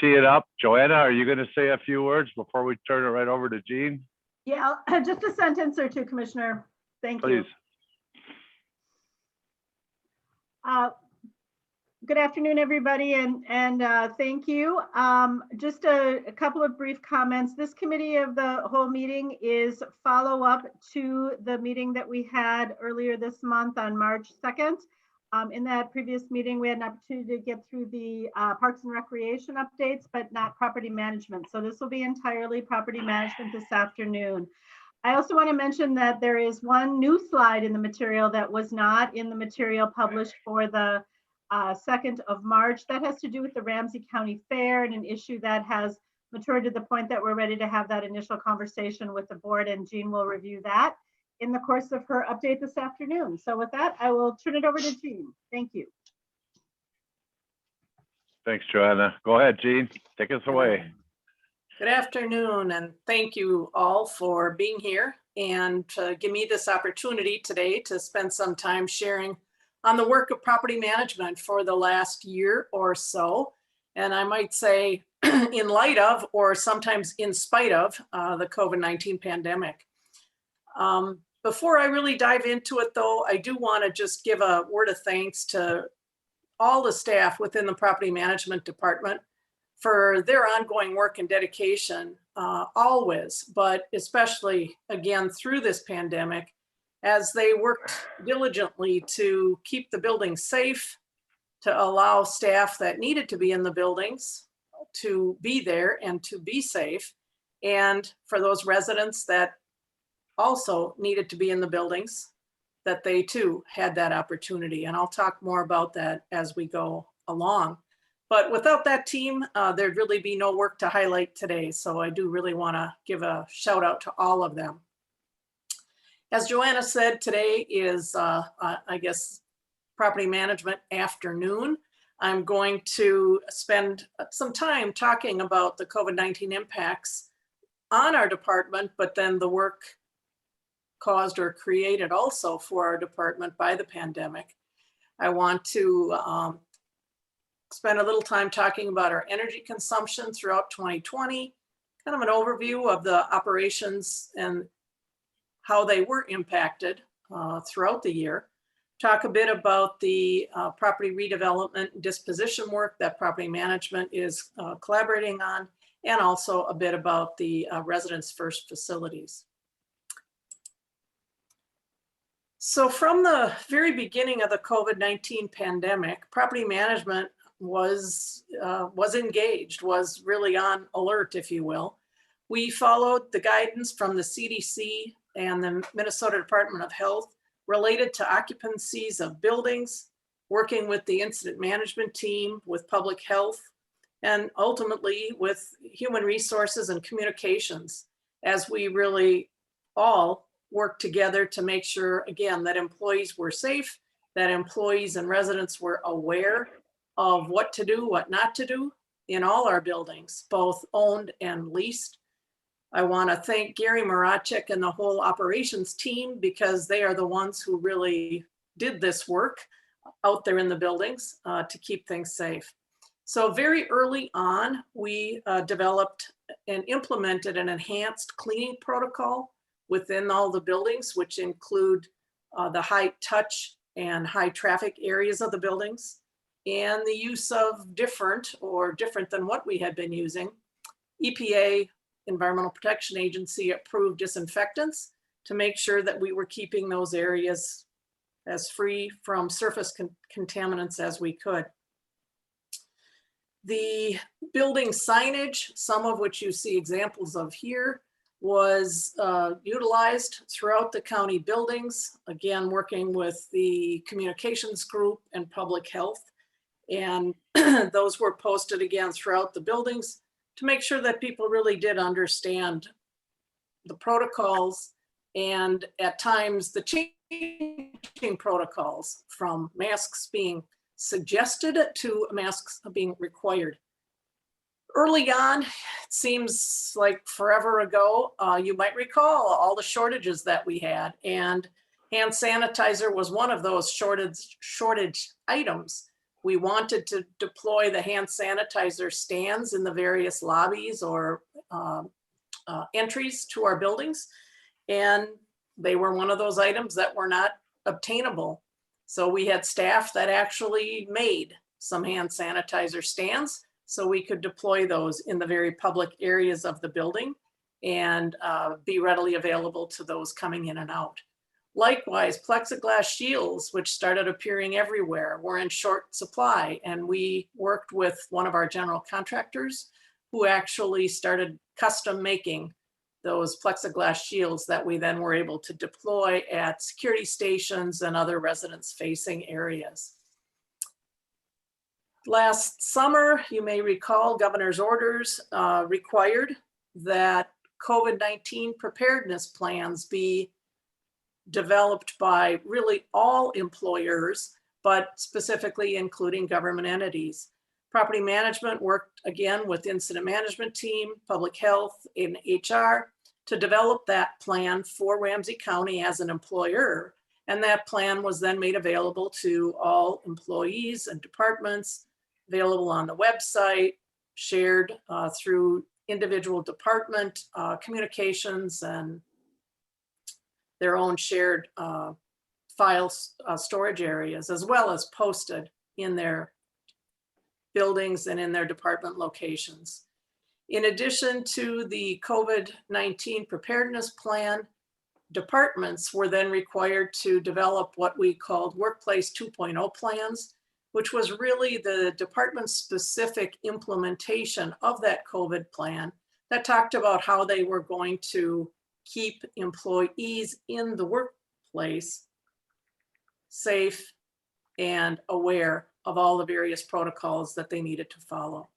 tee it up. Joanna, are you going to say a few words before we turn it right over to Jean? Yeah, just a sentence or two, Commissioner. Thank you. Please. Good afternoon, everybody, and thank you. Just a couple of brief comments. This committee of the whole meeting is follow-up to the meeting that we had earlier this month on March 2nd. In that previous meeting, we had an opportunity to get through the Parks and Recreation updates, but not property management. So this will be entirely property management this afternoon. I also want to mention that there is one new slide in the material that was not in the material published for the 2nd of March. That has to do with the Ramsey County Fair and an issue that has matured to the point that we're ready to have that initial conversation with the board, and Jean will review that in the course of her update this afternoon. So with that, I will turn it over to Jean. Thank you. Thanks, Joanna. Go ahead, Jean. Take us away. Good afternoon, and thank you all for being here and to give me this opportunity today to spend some time sharing on the work of property management for the last year or so. And I might say in light of, or sometimes in spite of, the COVID-19 pandemic. Before I really dive into it though, I do want to just give a word of thanks to all the staff within the property management department for their ongoing work and dedication always, but especially again through this pandemic, as they worked diligently to keep the building safe, to allow staff that needed to be in the buildings to be there and to be safe, and for those residents that also needed to be in the buildings, that they too had that opportunity. And I'll talk more about that as we go along. But without that team, there'd really be no work to highlight today. So I do really want to give a shout out to all of them. As Joanna said, today is, I guess, property management afternoon. I'm going to spend some time talking about the COVID-19 impacts on our department, but then the work caused or created also for our department by the pandemic. I want to spend a little time talking about our energy consumption throughout 2020, kind of an overview of the operations and how they were impacted throughout the year. Talk a bit about the property redevelopment and disposition work that property management is collaborating on, and also a bit about the Residents First facilities. So from the very beginning of the COVID-19 pandemic, property management was engaged, was really on alert, if you will. We followed the guidance from the CDC and the Minnesota Department of Health related to occupancies of buildings, working with the incident management team, with public health, and ultimately with human resources and communications, as we really all work together to make sure, again, that employees were safe, that employees and residents were aware of what to do, what not to do in all our buildings, both owned and leased. I want to thank Gary Marachek and the whole operations team, because they are the ones who really did this work out there in the buildings to keep things safe. So very early on, we developed and implemented an enhanced cleaning protocol within all the buildings, which include the high touch and high traffic areas of the buildings, and the use of different than what we had been using, EPA, Environmental Protection Agency approved disinfectants to make sure that we were keeping those areas as free from surface contaminants as we could. The building signage, some of which you see examples of here, was utilized throughout the county buildings, again, working with the communications group and public health. And those were posted again throughout the buildings to make sure that people really did understand the protocols, and at times the changing protocols, from masks being suggested to masks being required. Early on, it seems like forever ago, you might recall all the shortages that we had, and hand sanitizer was one of those shortage items We wanted to deploy the hand sanitizer stands in the various lobbies or entries to our buildings. And they were one of those items that were not obtainable. So we had staff that actually made some hand sanitizer stands so we could deploy those in the very public areas of the building and be readily available to those coming in and out. Likewise, plexiglass shields, which started appearing everywhere, were in short supply, and we worked with one of our general contractors who actually started custom making those plexiglass shields that we then were able to deploy at security stations and other residence-facing areas. Last summer, you may recall, governor's orders required that COVID-19 preparedness plans be developed by really all employers, but specifically including government entities. Property management worked again with incident management team, public health, and HR to develop that plan for Ramsey County as an employer. And that plan was then made available to all employees and departments, available on the website, shared through individual department communications and their own shared file storage areas, as well as posted in their buildings and in their department locations. In addition to the COVID-19 preparedness plan, departments were then required to develop what we called Workplace 2.0 plans, which was really the department-specific implementation of that COVID plan that talked about how they were going to keep employees in the workplace safe and aware of all the various protocols that they needed to follow.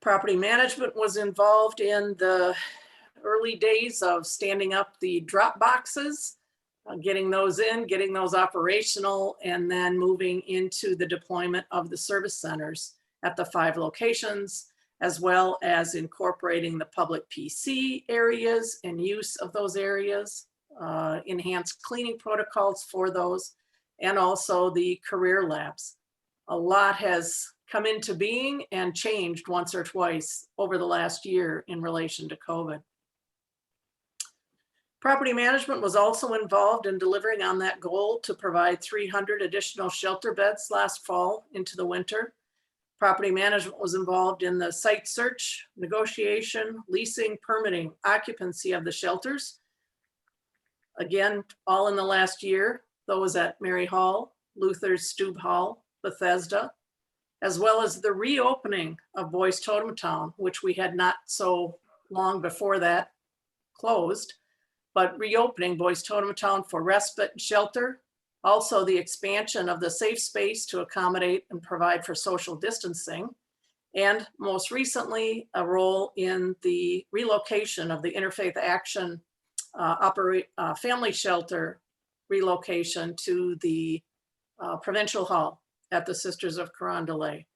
Property management was involved in the early days of standing up the drop boxes, getting those in, getting those operational, and then moving into the deployment of the service centers at the 5 locations, as well as incorporating the public PC areas and use of those areas, enhanced cleaning protocols for those, and also the career labs. A lot has come into being and changed once or twice over the last year in relation to COVID. Property management was also involved in delivering on that goal to provide 300 additional shelter beds last fall into the winter. Property management was involved in the site search, negotiation, leasing, permitting, occupancy of the shelters. Again, all in the last year, those at Mary Hall, Luther's Stube Hall, Bethesda, as well as the reopening of Boys Totem Town, which we had not so long before that closed, but reopening Boys Totem Town for respite and shelter. Also the expansion of the safe space to accommodate and provide for social distancing. And most recently, a role in the relocation of the Interfaith Action family shelter relocation to the Provincial Hall at the Sisters of Carondelet.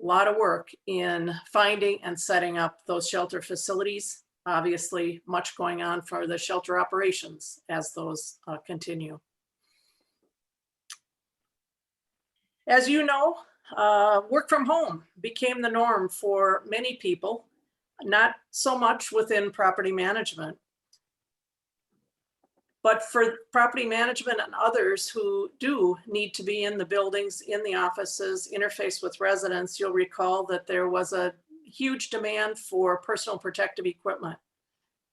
A lot of work in finding and setting up those shelter facilities. Obviously, much going on for the shelter operations as those continue. As you know, work from home became the norm for many people, not so much within property management. But for property management and others who do need to be in the buildings, in the offices, interface with residents, you'll recall that there was a huge demand for personal protective equipment.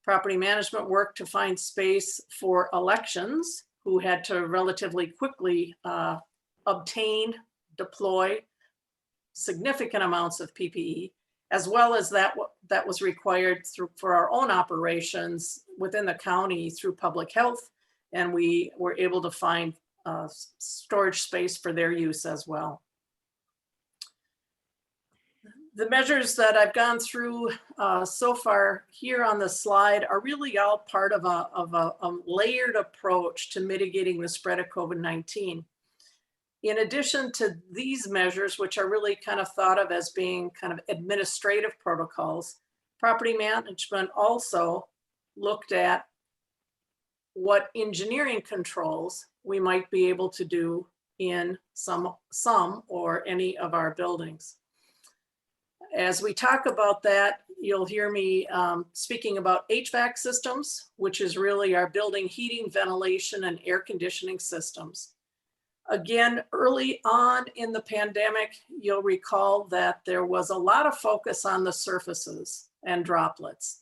Property management worked to find space for elections who had to relatively quickly obtain, deploy significant amounts of PPE, as well as that was required for our own operations within the county through public health. And we were able to find storage space for their use as well. The measures that I've gone through so far here on the slide are really all part of a layered approach to mitigating the spread of COVID-19. In addition to these measures, which are really kind of thought of as being kind of administrative protocols, property management also looked at what engineering controls we might be able to do in some or any of our buildings. As we talk about that, you'll hear me speaking about HVAC systems, which is really our building heating, ventilation, and air conditioning systems. Again, early on in the pandemic, you'll recall that there was a lot of focus on the surfaces and droplets.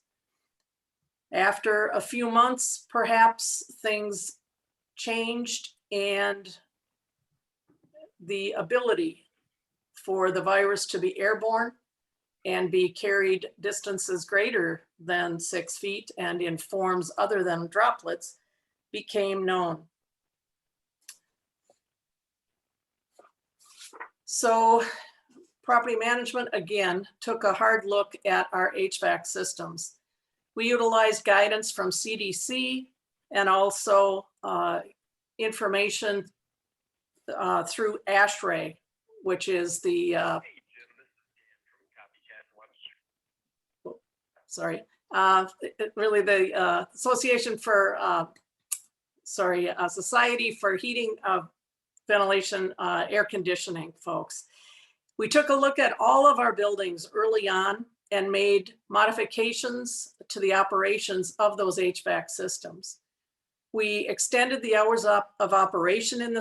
After a few months, perhaps things changed and the ability for the virus to be airborne and be carried distances greater than 6 feet and in forms other than droplets became known. So property management, again, took a hard look at our HVAC systems. We utilized guidance from CDC and also information through ASHRAE, which is the really the Association for Society for Heating, Ventilation, Air Conditioning folks. We took a look at all of our buildings early on and made modifications to the operations of those HVAC systems. We extended the hours of operation in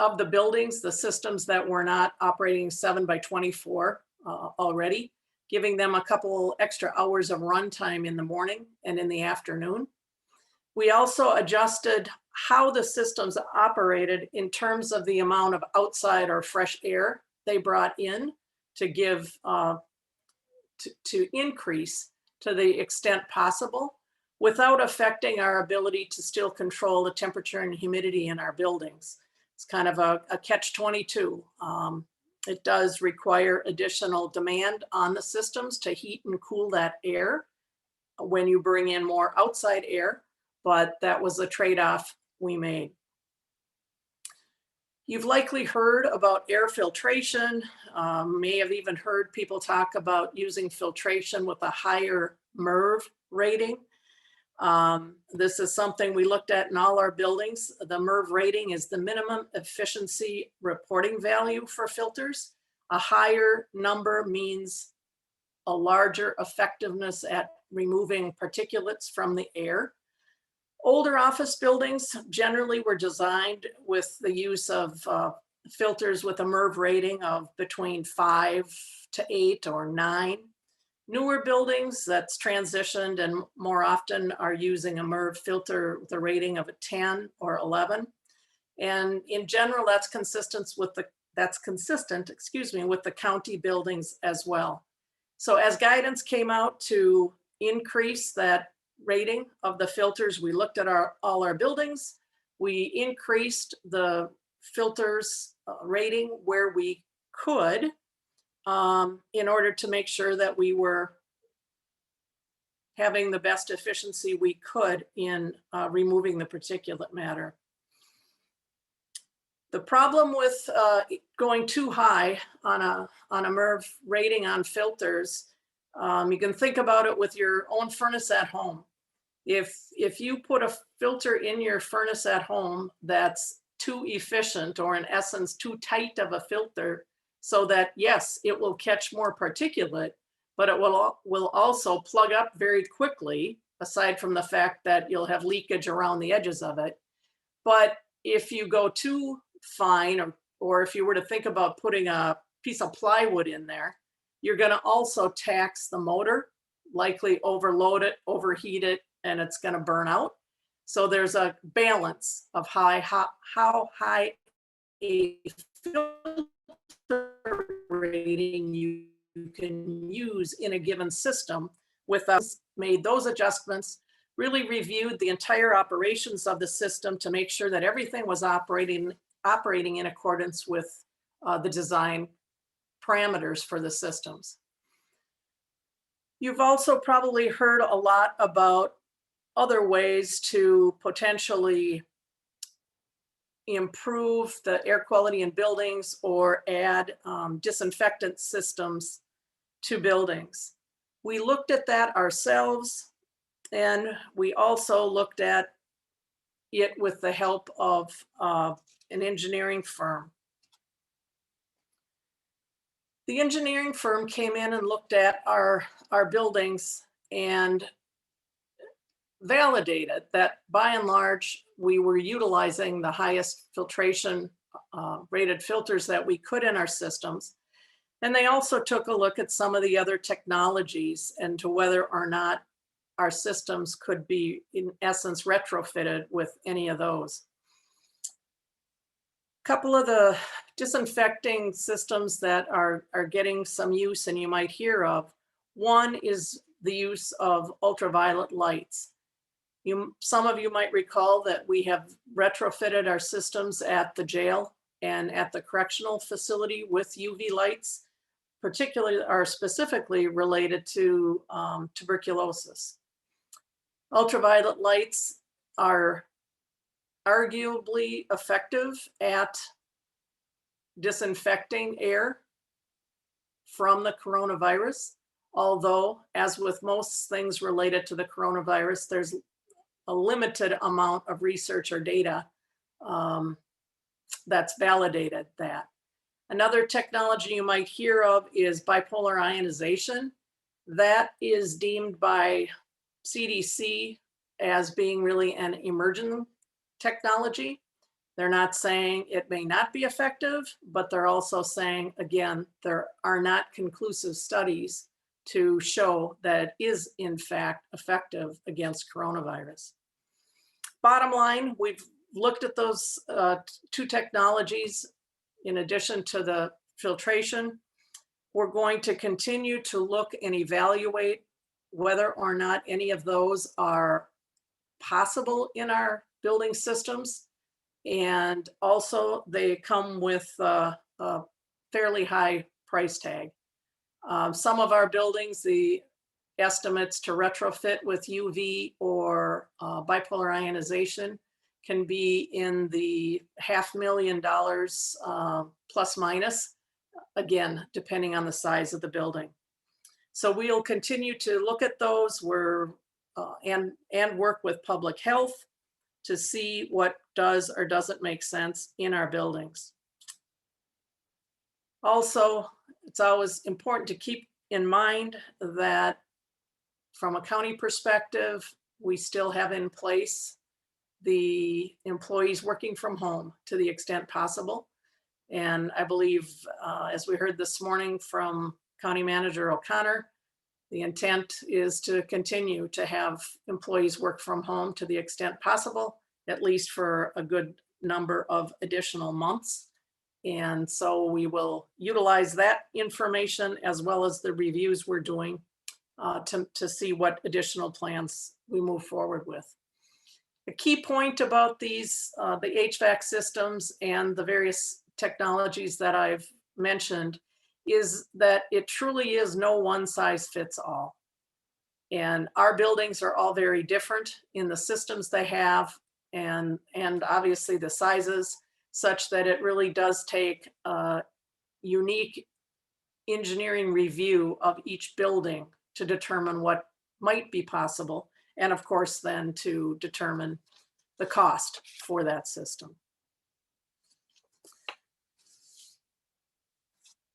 of the buildings, the systems that were not operating 7/24 already, giving them a couple extra hours of runtime in the morning and in the afternoon. We also adjusted how the systems operated in terms of the amount of outside or fresh air they brought in to give, to increase to the extent possible without affecting our ability to still control the temperature and humidity in our buildings. It's kind of a catch-22. It does require additional demand on the systems to heat and cool that air when you bring in more outside air, but that was a trade-off we made. You've likely heard about air filtration, may have even heard people talk about using filtration with a higher MERV rating. This is something we looked at in all our buildings. The MERV rating is the minimum efficiency reporting value for filters. A higher number means a larger effectiveness at removing particulates from the air. Older office buildings generally were designed with the use of filters with a MERV rating of between 5 to 8 or 9. Newer buildings that's transitioned and more often are using a MERV filter with a rating of a 10 or 11. And in general, that's consistent with the county buildings as well. So as guidance came out to increase that rating of the filters, we looked at all our buildings. We increased the filters rating where we could in order to make sure that we were having the best efficiency we could in removing the particulate matter. The problem with going too high on a MERV rating on filters, you can think about it with your own furnace at home. If you put a filter in your furnace at home that's too efficient, or in essence too tight of a filter, so that yes, it will catch more particulate, but it will also plug up very quickly, aside from the fact that you'll have leakage around the edges of it. But if you go too fine, or if you were to think about putting a piece of plywood in there, you're going to also tax the motor, likely overload it, overheat it, and it's going to burn out. So there's a balance of how high a filter rating you can use in a given system. With us, made those adjustments, really reviewed the entire operations of the system to make sure that everything was operating in accordance with the design parameters for the systems. You've also probably heard a lot about other ways to potentially improve the air quality in buildings or add disinfectant systems to buildings. We looked at that ourselves, and we also looked at it with the help of an engineering firm. The engineering firm came in and looked at our buildings and validated that by and large, we were utilizing the highest filtration rated filters that we could in our systems. And they also took a look at some of the other technologies and to whether or not our systems could be, in essence, retrofitted with any of those. A couple of the disinfecting systems that are getting some use and you might hear of. One is the use of ultraviolet lights. Some of you might recall that we have retrofitted our systems at the jail and at the correctional facility with UV lights, particularly or specifically related to tuberculosis. Ultraviolet lights are arguably effective at disinfecting air from the coronavirus, although as with most things related to the coronavirus, there's a limited amount of research or data that's validated that. Another technology you might hear of is bipolar ionization. That is deemed by CDC as being really an emerging technology. They're not saying it may not be effective, but they're also saying, again, there are not conclusive studies to show that it is in fact effective against coronavirus. Bottom line, we've looked at those two technologies in addition to the filtration. We're going to continue to look and evaluate whether or not any of those are possible in our building systems. And also they come with a fairly high price tag. Some of our buildings, the estimates to retrofit with UV or bipolar ionization can be in the $500,000 plus minus, again, depending on the size of the building. So we'll continue to look at those and work with public health to see what does or doesn't make sense in our buildings. Also, it's always important to keep in mind that from a county perspective, we still have in place the employees working from home to the extent possible. And I believe, as we heard this morning from County Manager O'Connor, the intent is to continue to have employees work from home to the extent possible, at least for a good number of additional months. And so we will utilize that information as well as the reviews we're doing to see what additional plans we move forward with. A key point about these, the HVAC systems and the various technologies that I've mentioned is that it truly is no one size fits all. And our buildings are all very different in the systems they have and obviously the sizes, such that it really does take a unique engineering review of each building to determine what might be possible. And of course, then to determine the cost for that system.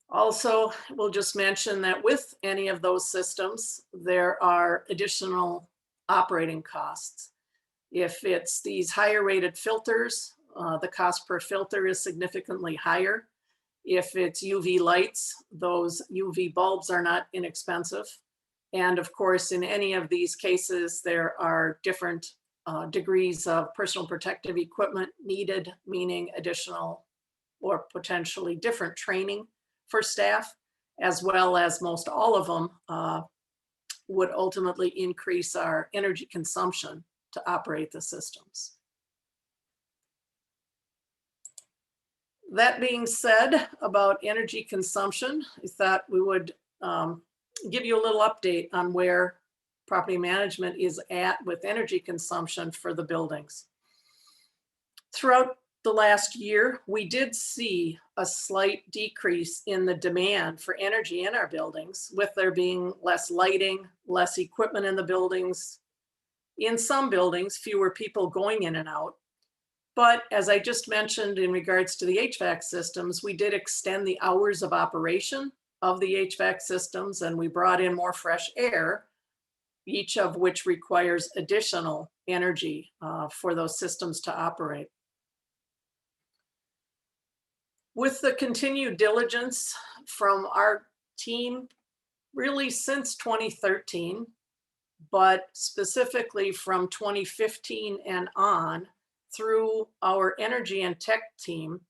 Also, we'll just mention that with any of those systems, there are additional operating costs. If it's these higher rated filters, the cost per filter is significantly higher. If it's UV lights, those UV bulbs are not inexpensive. And of course, in any of these cases, there are different degrees of personal protective equipment needed, meaning additional or potentially different training for staff, as well as most all of them would ultimately increase our energy consumption to operate the systems. That being said about energy consumption, I thought we would give you a little update on where property management is at with energy consumption for the buildings. Throughout the last year, we did see a slight decrease in the demand for energy in our buildings, with there being less lighting, less equipment in the buildings. In some buildings, fewer people going in and out. But as I just mentioned in regards to the HVAC systems, we did extend the hours of operation of the HVAC systems, and we brought in more fresh air, each of which requires additional energy for those systems to operate. With the continued diligence from our team, really since 2013, but specifically from 2015 and on, through our energy and tech team,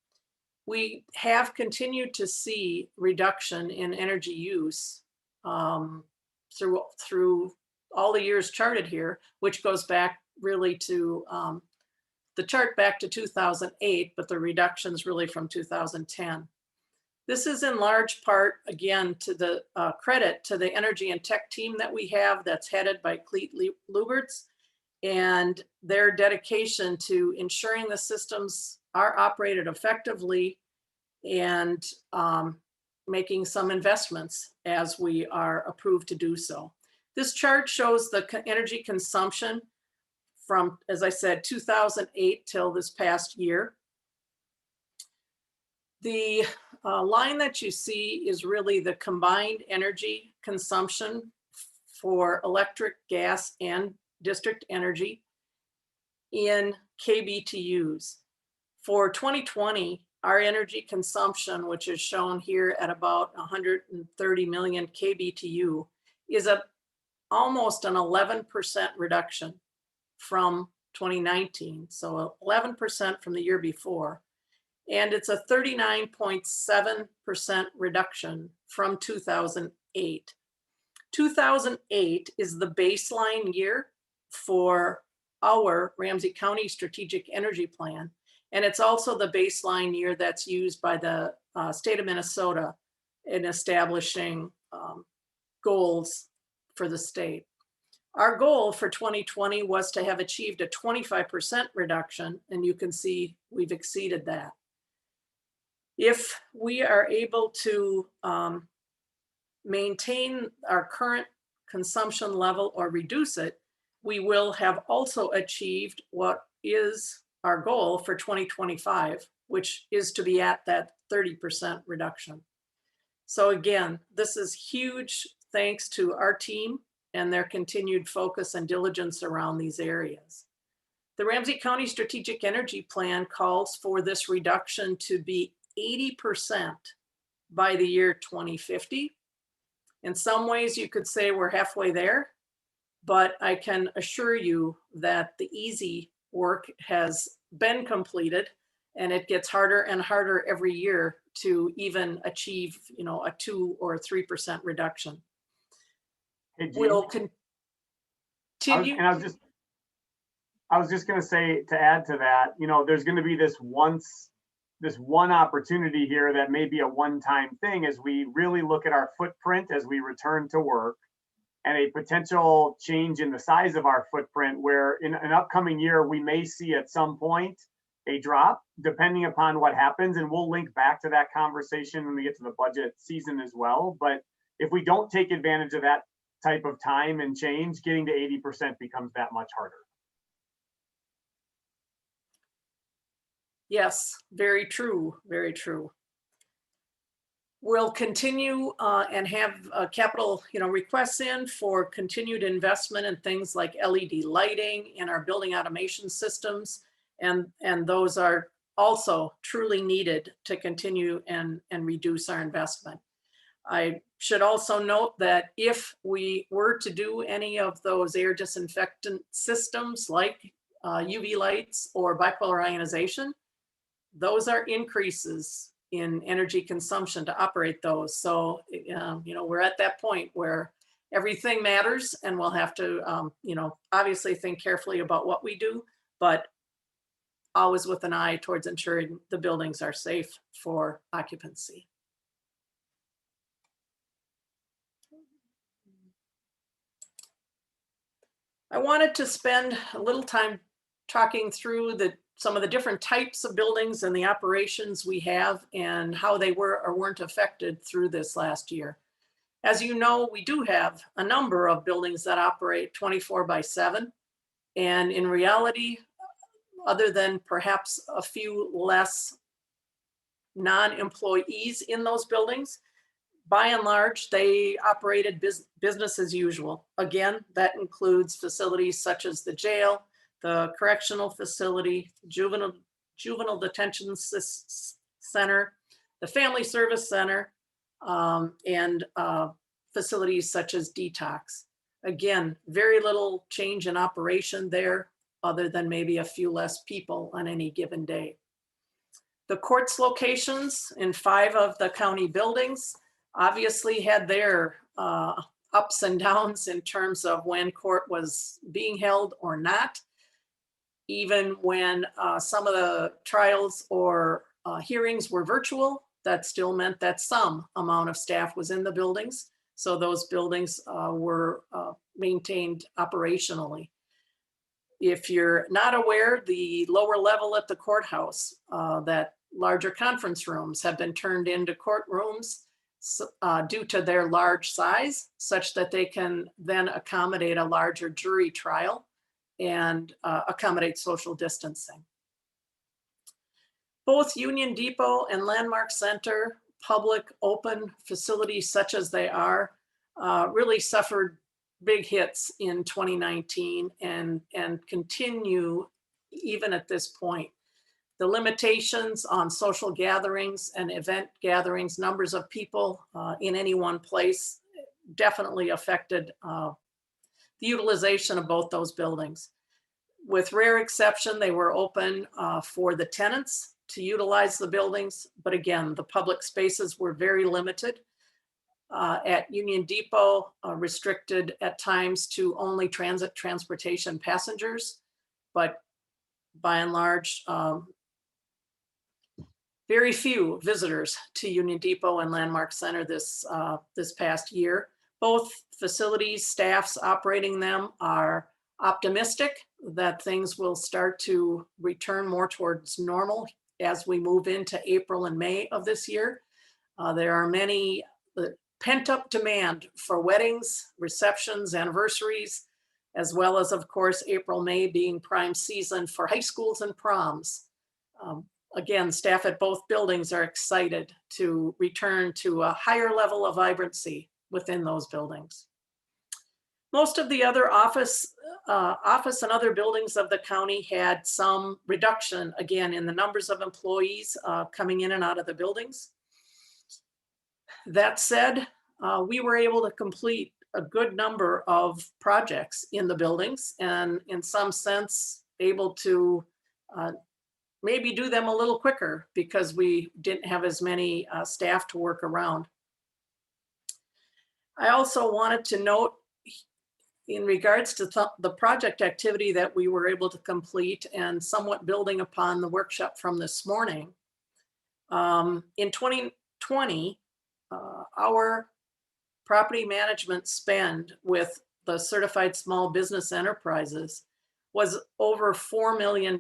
we have continued to see reduction in energy use through all the years charted here, which goes back really to the chart back to 2008, but the reductions really from 2010. This is in large part, again, to the credit to the energy and tech team that we have that's headed by Cleet Luberts and their dedication to ensuring the systems are operated effectively and making some investments as we are approved to do so. This chart shows the energy consumption from, as I said, 2008 till this past year. The line that you see is really the combined energy consumption for electric, gas, and district energy in kBTUs. For 2020, our energy consumption, which is shown here at about 130 million kBTU, is almost an 11% reduction from 2019. So 11% from the year before. And it's a 39.7% reduction from 2008. 2008 is the baseline year for our Ramsey County Strategic Energy Plan. And it's also the baseline year that's used by the state of Minnesota in establishing goals for the state. Our goal for 2020 was to have achieved a 25% reduction, and you can see we've exceeded that. If we are able to maintain our current consumption level or reduce it, we will have also achieved what is our goal for 2025, which is to be at that 30% reduction. So again, this is huge thanks to our team and their continued focus and diligence around these areas. The Ramsey County Strategic Energy Plan calls for this reduction to be 80% by the year 2050. In some ways, you could say we're halfway there, but I can assure you that the easy work has been completed, and it gets harder and harder every year to even achieve, a 2 or 3% reduction. Hey, Jean, We'll continue. I was just going to say, to add to that, there's going to be this one opportunity here that may be a one-time thing as we really look at our footprint as we return to work, and a potential change in the size of our footprint, where in an upcoming year, we may see at some point a drop depending upon what happens. And we'll link back to that conversation when we get to the budget season as well. But if we don't take advantage of that type of time and change, getting to 80% becomes that much harder. Yes, very true, very true. We'll continue and have capital requests in for continued investment in things like LED lighting and our building automation systems. And those are also truly needed to continue and reduce our investment. I should also note that if we were to do any of those air disinfectant systems like UV lights or bipolar ionization, those are increases in energy consumption to operate those. So, we're at that point where everything matters, and we'll have to, obviously think carefully about what we do, but always with an eye towards ensuring the buildings are safe for occupancy. I wanted to spend a little time talking through some of the different types of buildings and the operations we have and how they were or weren't affected through this last year. As you know, we do have a number of buildings that operate 24/7. And in reality, other than perhaps a few less non-employees in those buildings, by and large, they operated business as usual. Again, that includes facilities such as the jail, the correctional facility, juvenile detention center, the family service center, and facilities such as detox. Again, very little change in operation there, other than maybe a few less people on any given day. The court's locations in 5 of the county buildings obviously had their ups and downs in terms of when court was being held or not. Even when some of the trials or hearings were virtual, that still meant that some amount of staff was in the buildings. So those buildings were maintained operationally. If you're not aware, the lower level at the courthouse, that larger conference rooms have been turned into courtrooms due to their large size, such that they can then accommodate a larger jury trial and accommodate social distancing. Both Union Depot and Landmark Center, public open facilities such as they are, really suffered big hits in 2019 and continue even at this point. The limitations on social gatherings and event gatherings, numbers of people in any one place, definitely affected the utilization of both those buildings. With rare exception, they were open for the tenants to utilize the buildings. But again, the public spaces were very limited. At Union Depot, restricted at times to only transportation passengers, but by and large, very few visitors to Union Depot and Landmark Center this past year. Both facilities, staffs operating them are optimistic that things will start to return more towards normal as we move into April and May of this year. There are many pent-up demand for weddings, receptions, anniversaries, as well as, of course, April, May being prime season for high schools and proms. Again, staff at both buildings are excited to return to a higher level of vibrancy within those buildings. Most of the other office and other buildings of the county had some reduction, again, in the numbers of employees coming in and out of the buildings. That said, we were able to complete a good number of projects in the buildings, and in some sense able to maybe do them a little quicker because we didn't have as many staff to work around. I also wanted to note, in regards to the project activity that we were able to complete and somewhat building upon the workshop from this morning, in 2020, our property management spend with the certified small business enterprises was over $4 million.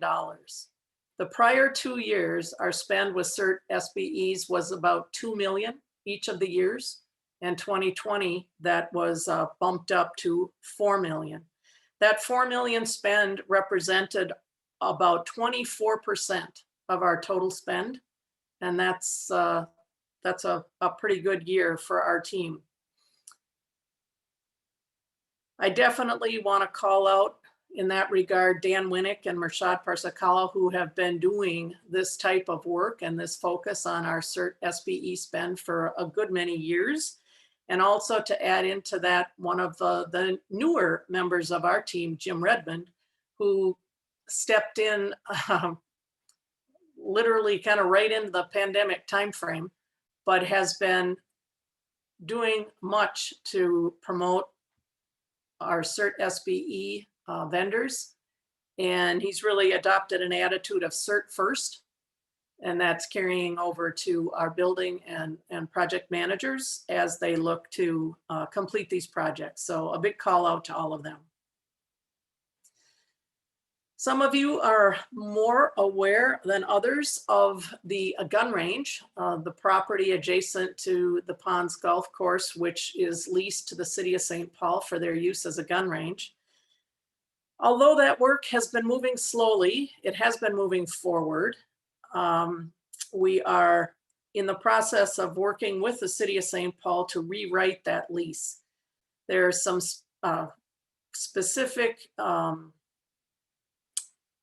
The prior 2 years, our spend with CERT SBEs was about $2 million each of the years. And 2020, that was bumped up to $4 million. That $4 million spend represented about 24% of our total spend. And that's a pretty good year for our team. I definitely want to call out in that regard Dan Winnick and Mershad Parsakala, who have been doing this type of work and this focus on our CERT SBE spend for a good many years. And also to add into that, one of the newer members of our team, Jim Redmond, who stepped in literally kind of right into the pandemic timeframe, but has been doing much to promote our CERT SBE vendors. And he's really adopted an attitude of CERT first. And that's carrying over to our building and project managers as they look to complete these projects. So a big call out to all of them. Some of you are more aware than others of the gun range, the property adjacent to the Ponds Golf Course, which is leased to the city of St. Paul for their use as a gun range. Although that work has been moving slowly, it has been moving forward. We are in the process of working with the city of St. Paul to rewrite that lease. There are some specific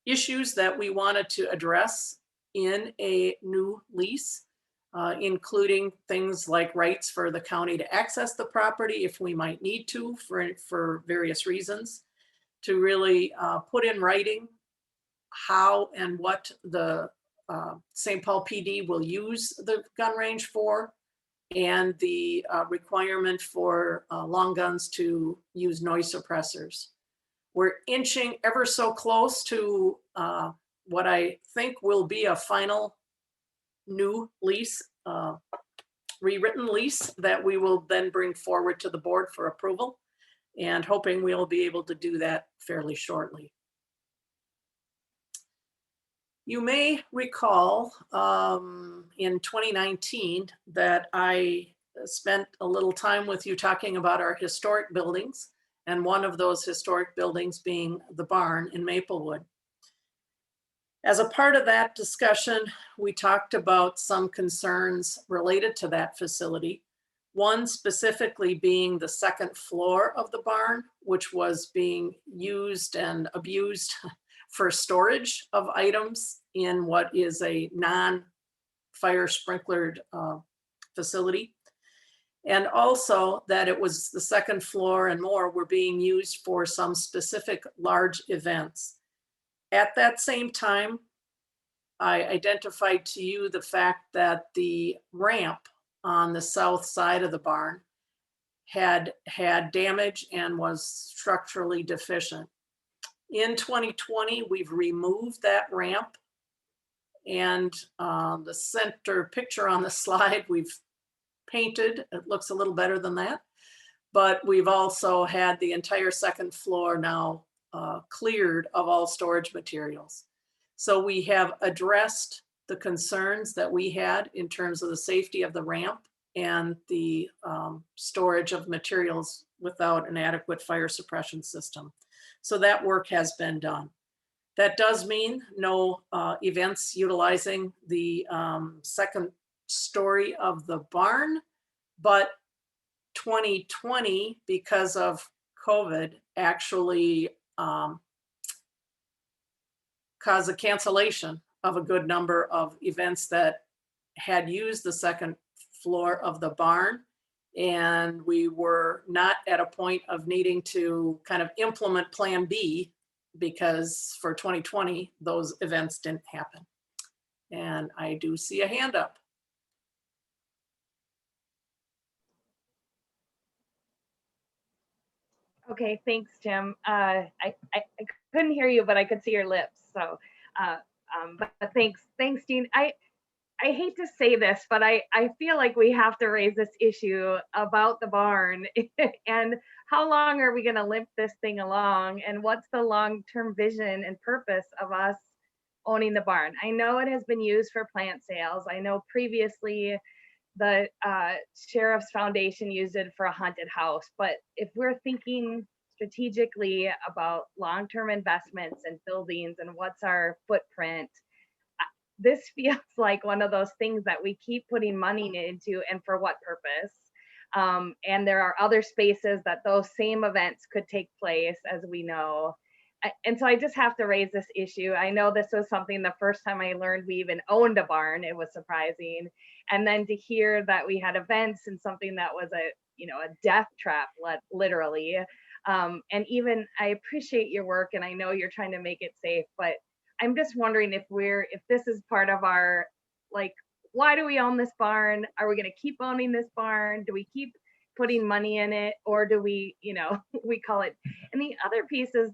issues that we wanted to address in a new lease, including things like rights for the county to access the property if we might need to for various reasons, to really put in writing how and what the St. Paul PD will use the gun range for, and the requirement for long guns to use noise suppressors. We're inching ever so close to what I think will be a final new lease, rewritten lease that we will then bring forward to the board for approval, and hoping we'll be able to do that fairly shortly. You may recall in 2019 that I spent a little time with you talking about our historic buildings, and one of those historic buildings being the barn in Maplewood. As a part of that discussion, we talked about some concerns related to that facility. One specifically being the second floor of the barn, which was being used and abused for storage of items in what is a non-fire sprinklered facility. And also that it was the second floor and more were being used for some specific large events. At that same time, I identified to you the fact that the ramp on the south side of the barn had damage and was structurally deficient. In 2020, we've removed that ramp, and the center picture on the slide we've painted. It looks a little better than that, but we've also had the entire second floor now cleared of all storage materials. So we have addressed the concerns that we had in terms of the safety of the ramp and the storage of materials without an adequate fire suppression system. So that work has been done. That does mean no events utilizing the second story of the barn, but 2020, because of COVID, actually caused a cancellation of a good number of events that had used the second floor of the barn. And we were not at a point of needing to kind of implement Plan B, because for 2020, those events didn't happen. And I do see a hand up. Okay, thanks, Jim. I couldn't hear you, but I could see your lips. So, but thanks, Dean. I hate to say this, but I feel like we have to raise this issue about the barn and how long are we going to limp this thing along, and what's the long-term vision and purpose of us owning the barn? I know it has been used for plant sales. I know previously the Sheriff's Foundation used it for a haunted house, but if we're thinking strategically about long-term investments and buildings and what's our footprint, this feels like one of those things that we keep putting money into, and for what purpose? And there are other spaces that those same events could take place, as we know. And so I just have to raise this issue. I know this was something the first time I learned we even owned a barn, it was surprising. And then to hear that we had events and something that was a death trap, literally. And even I appreciate your work, and I know you're trying to make it safe, but I'm just wondering if this is part of our, like, why do we own this barn? Are we going to keep owning this barn? Do we keep putting money in it, or do we, we call it? And the other piece is,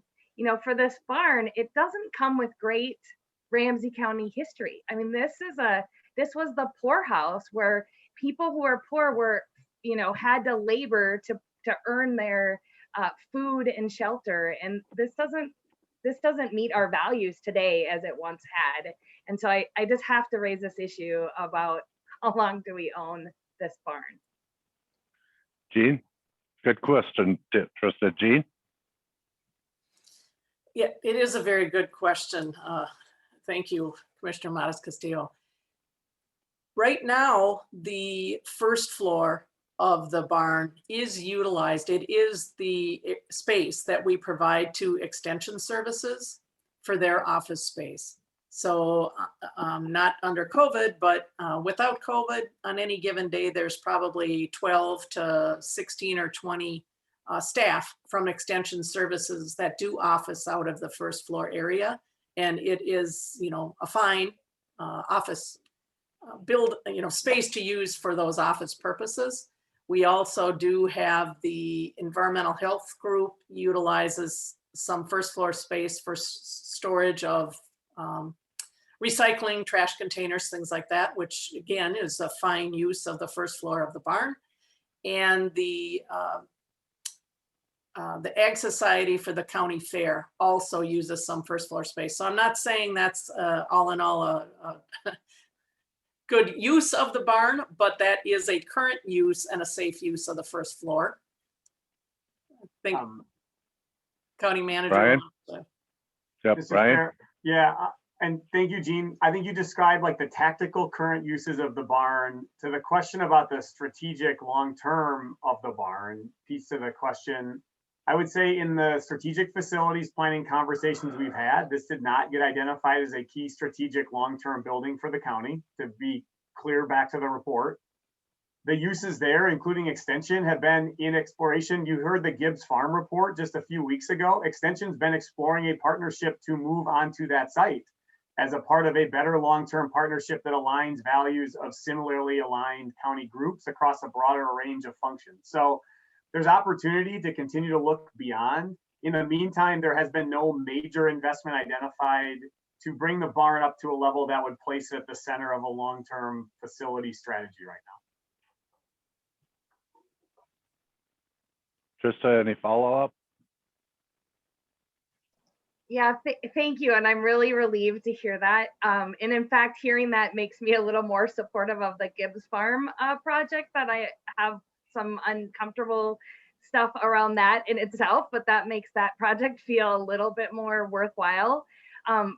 for this barn, it doesn't come with great Ramsey County history. I mean, this was the poorhouse where people who are poor were, had to labor to earn their food and shelter, and this doesn't meet our values today as it once had. And so I just have to raise this issue about how long do we own this barn? Jean, good question, Trista. Jean? Yeah, it is a very good question. Thank you, Commissioner Modis Castillo. Right now, the first floor of the barn is utilized. It is the space that we provide to extension services for their office space. So not under COVID, but without COVID, on any given day, there's probably 12 to 16 or 20 staff from extension services that do office out of the first floor area. And it is, a fine office space to use for those office purposes. We also do have the environmental health group utilizes some first floor space for storage of recycling, trash containers, things like that, which again is a fine use of the first floor of the barn. And the Ag Society for the county fair also uses some first floor space. So I'm not saying that's all in all a good use of the barn, but that is a current use and a safe use of the first floor. I think County Manager. Brian? Yep, Mr. Brian? Chair, yeah, and thank you, Gene. I think you described like the tactical current uses of the barn. To the question about the strategic long-term of the barn, piece to the question, I would say in the strategic facilities planning conversations we've had, this did not get identified as a key strategic long-term building for the county, to be clear back to the report. The uses there, including extension, have been in exploration. You heard the Gibbs Farm report just a few weeks ago. Extension's been exploring a partnership to move onto that site as a part of a better long-term partnership that aligns values of similarly aligned county groups across a broader range of functions. So there's opportunity to continue to look beyond. In the meantime, there has been no major investment identified to bring the barn up to a level that would place it at the center of a long-term facility strategy right now. Trista, any follow-up? Yeah, thank you. And I'm really relieved to hear that. And in fact, hearing that makes me a little more supportive of the Gibbs Farm project, that I have some uncomfortable stuff around that in itself, but that makes that project feel a little bit more worthwhile.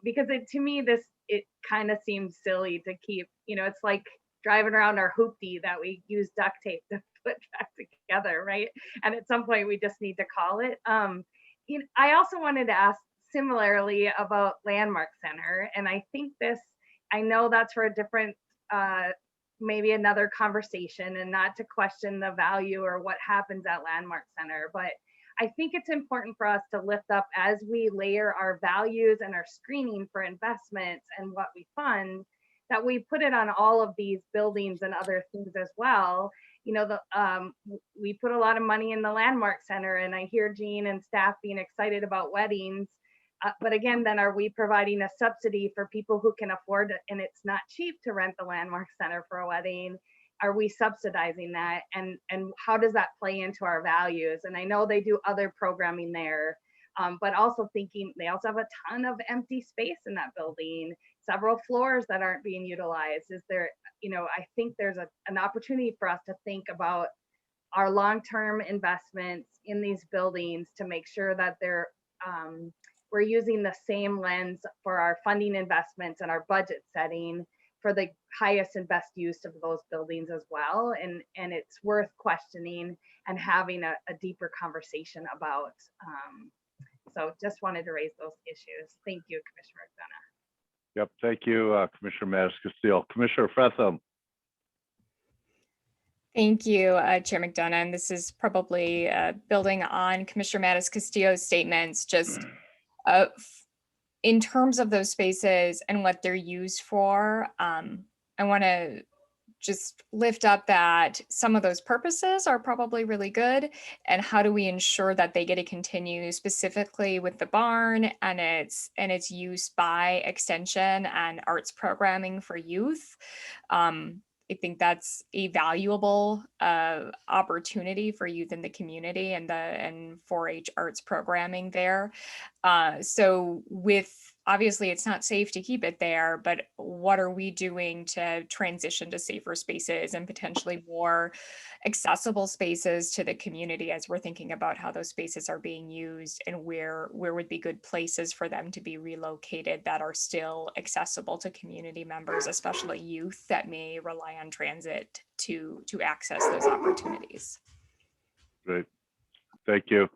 Because to me, it kind of seems silly to keep, it's like driving around our hoopty that we use duct tape to put back together, right? And at some point we just need to call it. I also wanted to ask similarly about Landmark Center, and I know that's for a different maybe another conversation, and not to question the value or what happens at Landmark Center, but I think it's important for us to lift up as we layer our values and our screening for investments and what we fund, that we put it on all of these buildings and other things as well. We put a lot of money in the Landmark Center, and I hear Gene and staff being excited about weddings. But again, then are we providing a subsidy for people who can afford it, and it's not cheap to rent the Landmark Center for a wedding? Are we subsidizing that? And how does that play into our values? And I know they do other programming there, but also thinking they also have a ton of empty space in that building, several floors that aren't being utilized. Is there, I think there's an opportunity for us to think about our long-term investments in these buildings to make sure that we're using the same lens for our funding investments and our budget setting for the highest and best use of those buildings as well. And it's worth questioning and having a deeper conversation about. So just wanted to raise those issues. Thank you, Commissioner McDonough. Yep, thank you, Commissioner Mattis Castillo. Commissioner Fretham. Thank you, Chair McDonough. And this is probably building on Commissioner Mattis Castillo's statements, just in terms of those spaces and what they're used for. I want to just lift up that some of those purposes are probably really good, and how do we ensure that they get to continue, specifically with the barn and its use by extension and arts programming for youth. I think that's a valuable opportunity for youth in the community and 4-H arts programming there. So with obviously it's not safe to keep it there, but what are we doing to transition to safer spaces and potentially more accessible spaces to the community as we're thinking about how those spaces are being used and where would be good places for them to be relocated that are still accessible to community members, especially youth that may rely on transit to access those opportunities. Great. Thank you.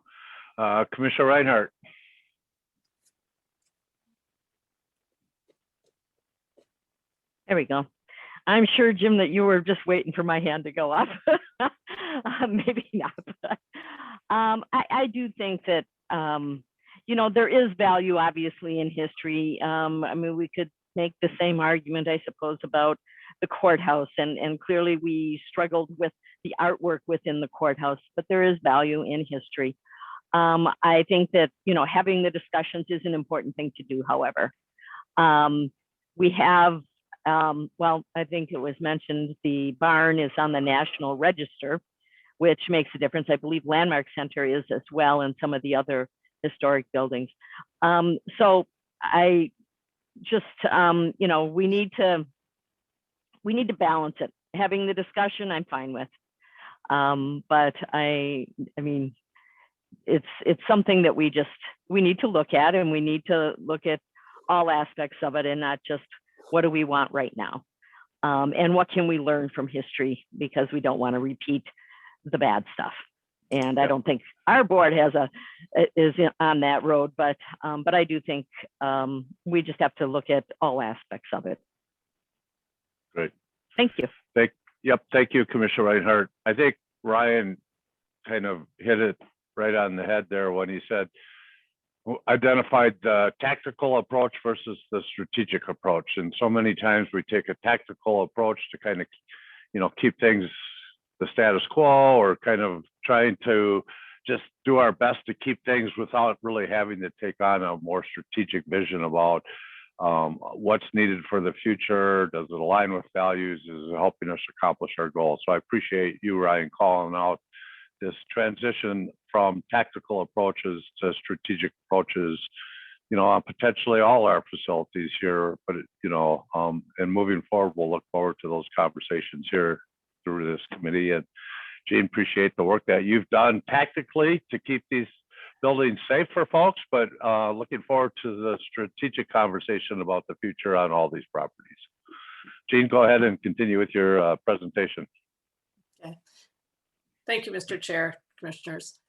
Commissioner Reinhardt. There we go. I'm sure, Jim, that you were just waiting for my hand to go up. Maybe not. But, I do think that, you know, there is value, obviously, in history. I mean, we could make the same argument, I suppose, about the courthouse. And clearly we struggled with the artwork within the courthouse, but there is value in history. I think that, you know, having the discussions is an important thing to do, however. We have, well, I think it was mentioned, the barn is on the National Register, which makes a difference. I believe Landmark Center is as well, and some of the other historic buildings. So I just, you know, we need to balance it. Having the discussion, I'm fine with. But I mean, it's something that we need to look at, and we need to look at all aspects of it and not just what do we want right now, and what can we learn from history, because we don't want to repeat the bad stuff. And I don't think our board is on that road, but I do think we just have to look at all aspects of it. Great. Thank you. Thank you, Commissioner Reinhardt. I think Ryan kind of hit it right on the head there when he said, identified the tactical approach versus the strategic approach. And so many times we take a tactical approach to kind of, you know, keep things the status quo, or kind of trying to just do our best to keep things without really having to take on a more strategic vision about what's needed for the future. Does it align with values? Is it helping us accomplish our goals? So I appreciate you, Ryan, calling out this transition from tactical approaches to strategic approaches, you know, on potentially all our facilities here. But, you know, and moving forward, we'll look forward to those conversations here through this committee. And Gene, appreciate the work that you've done tactically to keep these buildings safe for folks, but looking forward to the strategic conversation about the future on all these properties. Gene, go ahead and continue with your presentation. Okay. Thank you, Mr. Chair, Commissioners.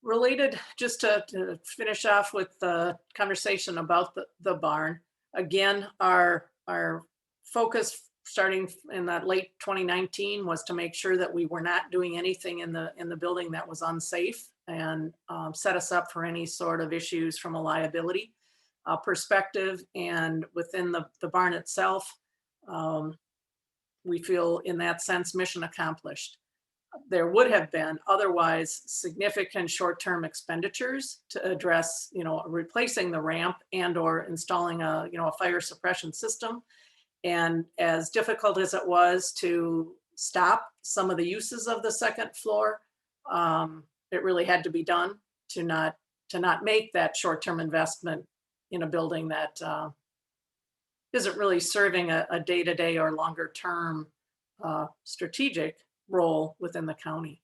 Related, just to finish off with the conversation about the barn, again, our focus starting in that late 2019 was to make sure that we were not doing anything in the building that was unsafe, and set us up for any sort of issues from a liability perspective. And within the barn itself, we feel in that sense mission accomplished. There would have been otherwise significant short-term expenditures to address, you know, replacing the ramp and or installing a fire suppression system. And as difficult as it was to stop some of the uses of the second floor, it really had to be done to not make that short-term investment in a building that isn't really serving a day-to-day or longer-term strategic role within the county.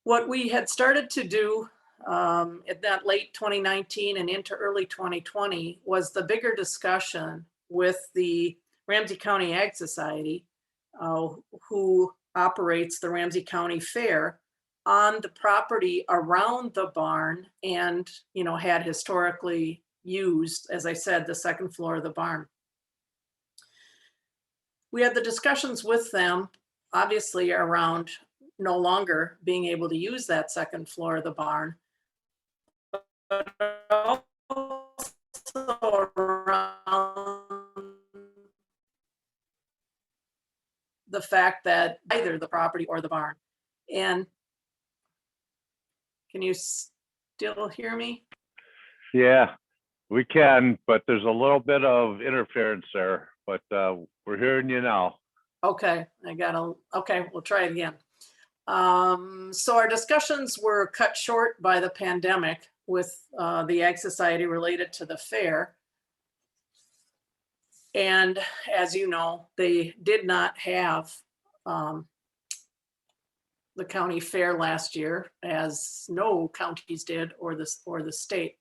What we had started to do at that late 2019 and into early 2020 was the bigger discussion with the Ramsey County Ag Society, who operates the Ramsey County Fair, on the property around the barn, and, you know, had historically used, as I said, the second floor of the barn. We had the discussions with them, obviously, around no longer being able to use that second floor of the barn, but also around the fact that either the property or the barn. And can you still hear me? Yeah, we can, but there's a little bit of interference there, but we're hearing you now. Okay, okay, we'll try it again. So our discussions were cut short by the pandemic, with the Ag Society related to the fair. And as you know, they did not have the county fair last year, as no counties did, or the state.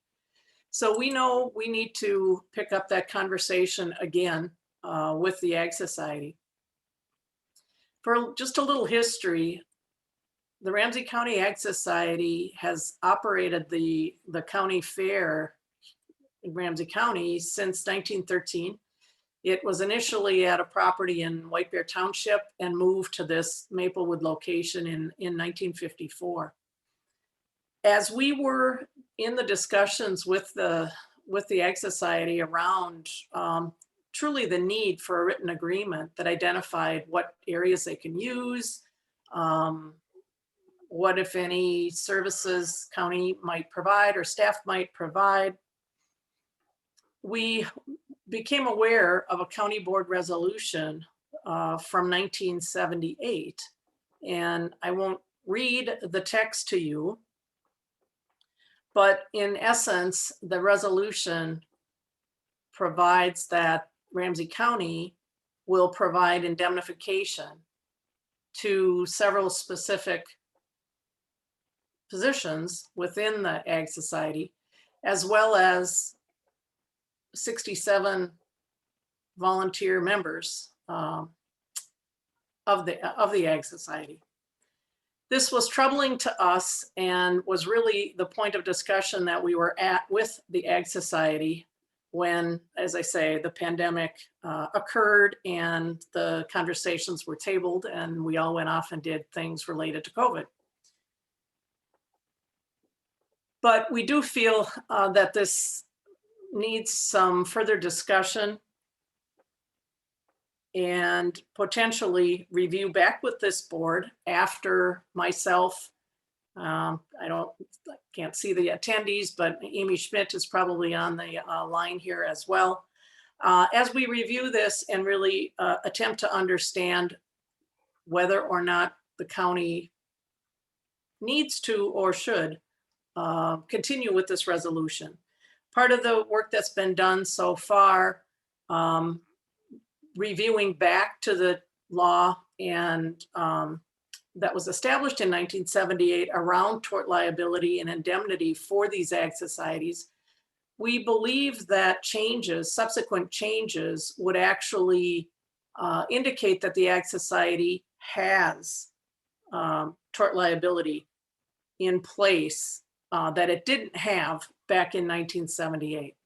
So we know we need to pick up that conversation again with the Ag Society. For just a little history, the Ramsey County Ag Society has operated the county fair in Ramsey County since 1913. It was initially at a property in White Bear Township and moved to this Maplewood location in 1954. As we were in the discussions with the Ag Society around truly the need for a written agreement that identified what areas they can use, what, if any, services county might provide or staff might provide, we became aware of a county board resolution from 1978. And I won't read the text to you, but in essence, the resolution provides that Ramsey County will provide indemnification to several specific positions within the Ag Society, as well as 67 volunteer members of the Ag Society. This was troubling to us and was really the point of discussion that we were at with the Ag Society when, as I say, the pandemic occurred and the conversations were tabled and we all went off and did things related to COVID. But we do feel that this needs some further discussion and potentially review back with this board after myself. I can't see the attendees, but Amy Schmidt is probably on the line here as well. As we review this and really attempt to understand whether or not the county needs to or should continue with this resolution. Part of the work that's been done so far, reviewing back to the law and that was established in 1978 around tort liability and indemnity for these ag societies, we believe that changes, subsequent changes, would actually indicate that the ag society has tort liability in place that it didn't have back in 1978.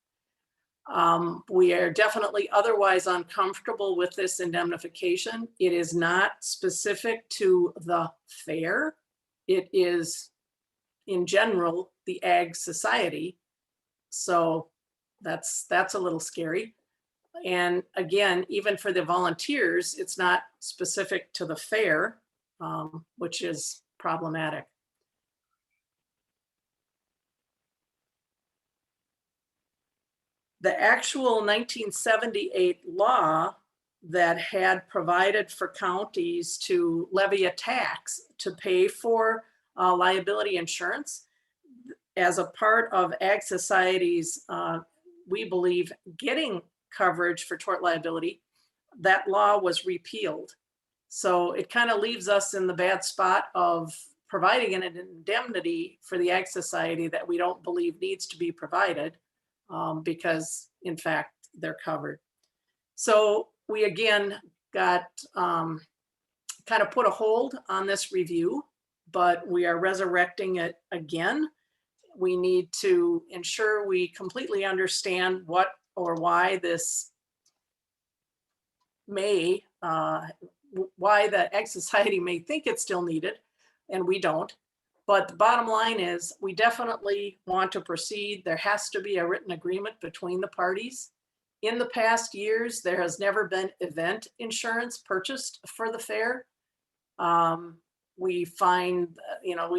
We are definitely otherwise uncomfortable with this indemnification. It is not specific to the fair. It is, in general, the ag society. So that's a little scary. And again, even for the volunteers, it's not specific to the fair, which is problematic. The actual 1978 law that had provided for counties to levy a tax to pay for liability insurance as a part of ag societies, we believe, getting coverage for tort liability, that law was repealed. So it kind of leaves us in the bad spot of providing an indemnity for the ag society that we don't believe needs to be provided. Because in fact, they're covered. So we again got kind of put a hold on this review, but we are resurrecting it again. We need to ensure we completely understand what or why this may, why the ag society may think it's still needed, and we don't. But the bottom line is we definitely want to proceed. There has to be a written agreement between the parties. In the past years, there has never been event insurance purchased for the fair. We find,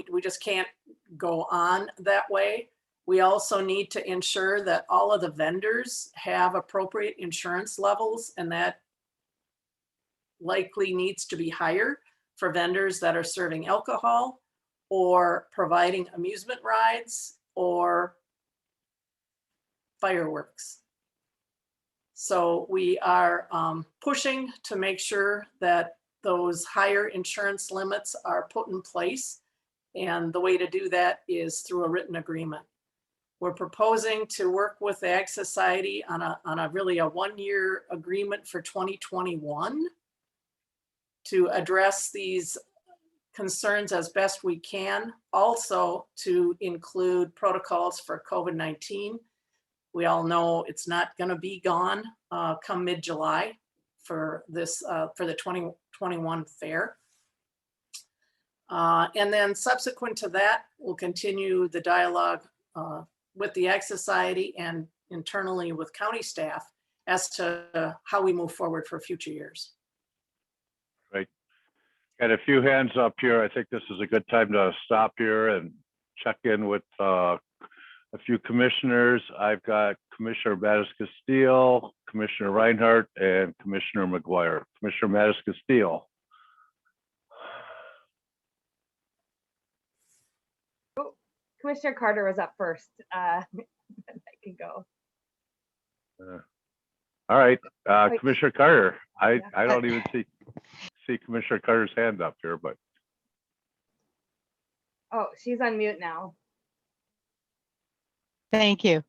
we just can't go on that way. We also need to ensure that all of the vendors have appropriate insurance levels, and that likely needs to be higher for vendors that are serving alcohol or providing amusement rides or fireworks. So we are pushing to make sure that those higher insurance limits are put in place. And the way to do that is through a written agreement. We're proposing to work with the Ag Society on a really a 1-year agreement for 2021 to address these concerns as best we can. Also to include protocols for COVID-19. We all know it's not going to be gone come mid-July for this for the 2021 fair. And then subsequent to that, we'll continue the dialogue with the Ag Society and internally with county staff as to how we move forward for future years. Right. Got a few hands up here. I think this is a good time to stop here and check in with a few commissioners. I've got Commissioner Mattis-Castillo, Commissioner Reinhardt, and Commissioner McGuire. Commissioner Mattis-Castillo. Commissioner Carter was up first. I can go. All right, Wait. Commissioner Carter. I Yeah. don't even see Commissioner Carter's hand up here, but Oh, she's on mute now. Thank you.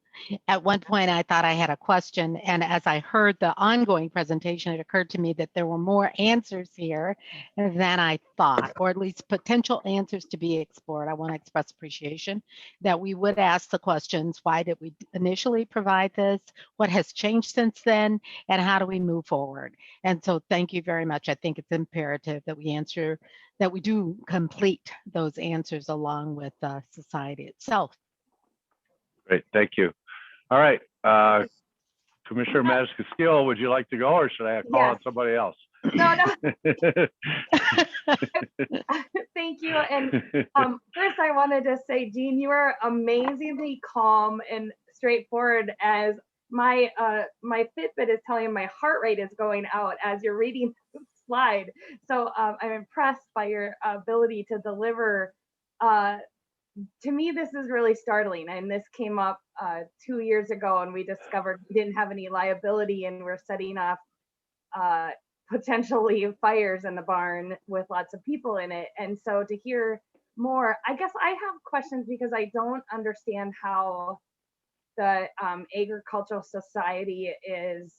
At one point, I thought I had a question, and as I heard the ongoing presentation, it occurred to me that there were more answers here than I thought, or at least potential answers to be explored. I want to express appreciation that we would ask the questions: why did we initially provide this? What has changed since then? And how do we move forward? And so thank you very much. I think it's imperative that we do complete those answers along with society itself. great, thank you. All right, Commissioner Mattis-Castillo, would you like to go, or should I call on Yes. somebody else? No. Thank you. And first, I wanted to say, Jean, you are amazingly calm and straightforward. As my Fitbit is telling me my heart rate is going out as you're reading the slide. So I'm impressed by your ability to deliver. To me, this is really startling, and this came up 2 years ago, and we discovered we didn't have any liability, and we're setting off potentially fires in the barn with lots of people in it. And so to hear more, I guess I have questions because I don't understand how the agricultural society is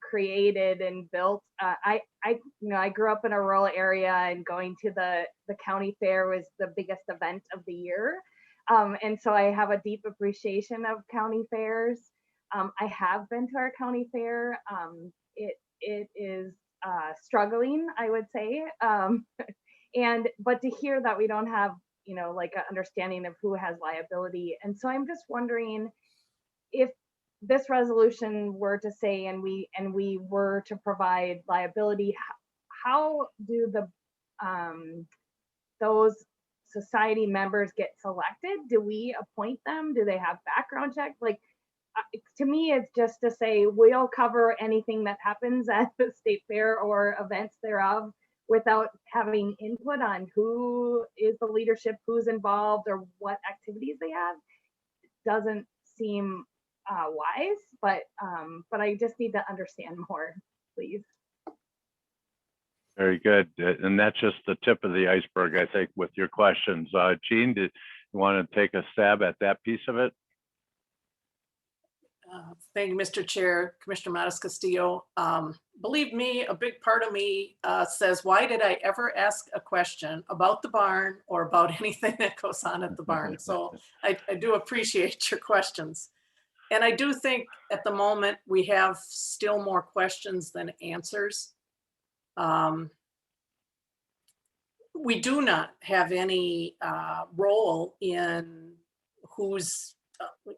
created and built. I grew up in a rural area, and going to the county fair was the biggest event of the year. And so I have a deep appreciation of county fairs. I have been to our county fair. It is struggling, I would say. But to hear that we don't have, like an understanding of who has liability. And so I'm just wondering if this resolution were to say, and we were to provide liability, how do those society members get selected? Do we appoint them? Do they have background checks? Like, to me, it's just to say we'll cover anything that happens at the state fair or events thereof without having input on who is the leadership, who's involved, or what activities they have. It doesn't seem wise, but I just need to understand more, please. Very good, and that's just the tip of the iceberg, I think, with your questions. Jean, did you want to take a stab at that piece of it? Thank you, Mr. Chair, Commissioner Mattis-Castillo. Believe me, a big part of me says, why did I ever ask a question about the barn or about anything that goes on at the barn? So I do appreciate your questions. And I do think at the moment we have still more questions than answers. We do not have any role in who's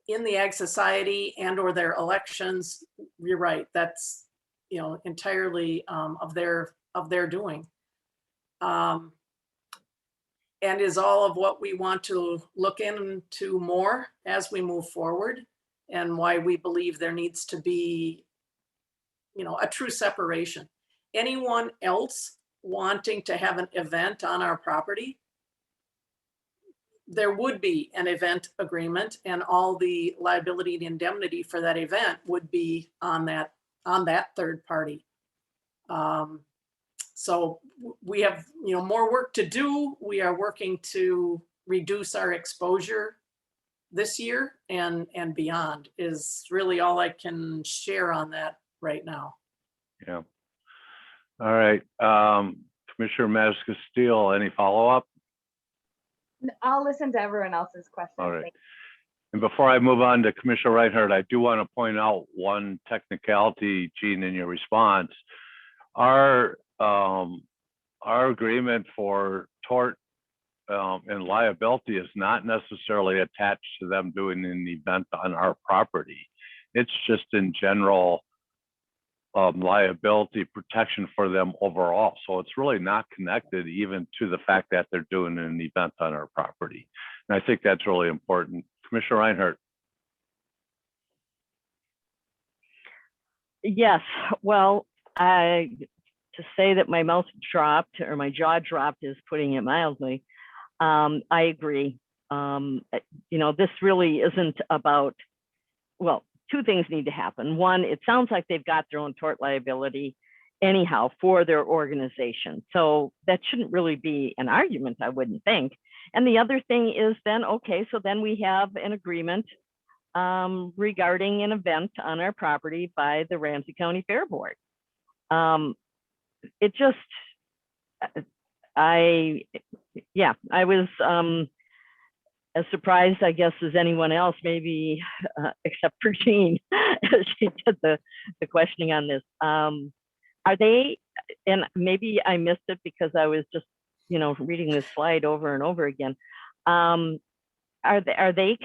in the Ag Society and or their elections. You're right, that's entirely of their doing. And is all of what we want to look into more as we move forward, and why we believe there needs to be a true separation. Anyone else wanting to have an event on our property, there would be an event agreement, and all the liability and indemnity for that event would be on that third party. So we have, more work to do. We are working to reduce our exposure this year and beyond is really all I can share on that right now. Yeah. All right. Commissioner Manis-Castillo, any follow-up? I'll listen to everyone else's questions. All right. Thank And before I move on to Commissioner Reinhardt, I do want to point out one technicality, Gene, in your response. Our agreement for tort and liability is not necessarily attached to them doing an event on our property. It's just in general liability protection for them overall. So it's really not connected even to the fact that they're doing an event on our property. And I think that's really important. Commissioner Reinhardt. Yes, well, to say that my mouth dropped or my jaw dropped is putting it mildly. I agree. This really isn't about, well, two things need to happen. One, it sounds like they've got their own tort liability anyhow for their organization. So that shouldn't really be an argument, I wouldn't think. And the other thing is then, okay, so then we have an agreement regarding an event on our property by the Ramsey County Fair Board. It just, I was as surprised, I guess, as anyone else, maybe except for Jean, as she did the questioning on this. Are they, and maybe I missed it because I was just, reading this slide over and over again. Are they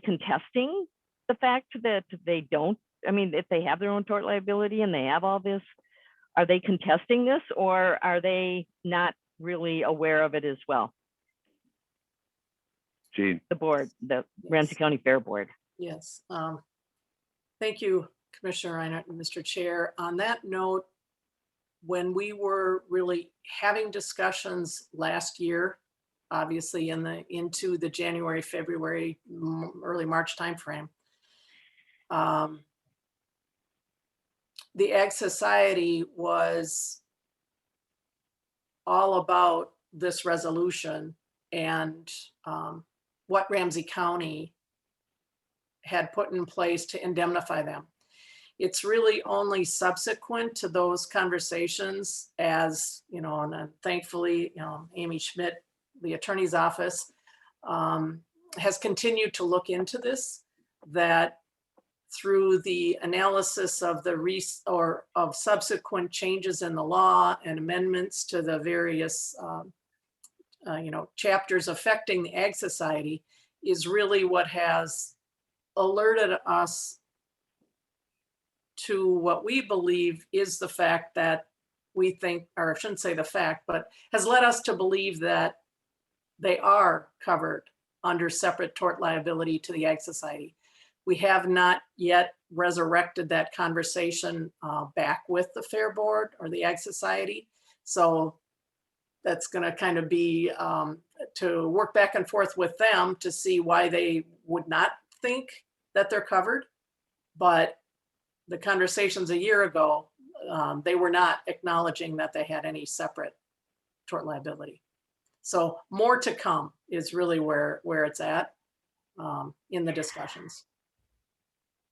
contesting the fact that they don't, if they have their own tort liability and they have all this, are they contesting this, or are they not really aware of it as well? Gene. The board, the Ramsey County Fair Board. Yes. Thank you, Commissioner Reinhardt and Mr. Chair. On that note, when we were really having discussions last year, obviously into the January, February, early March timeframe, the Ag Society was all about this resolution and what Ramsey County had put in place to indemnify them. It's really only subsequent to those conversations as, and thankfully, Amy Schmidt, the attorney's office, has continued to look into this, that through the analysis of of subsequent changes in the law and amendments to the various chapters affecting the Ag Society is really what has alerted us to what we believe is the fact that we think, or I shouldn't say the fact, but has led us to believe that they are covered under separate tort liability to the Ag Society. We have not yet resurrected that conversation back with the Fair Board or the Ag Society. So that's going to kind of be to work back and forth with them to see why they would not think that they're covered. But the conversations a year ago, they were not acknowledging that they had any separate tort liability. So more to come is really where it's at in the discussions.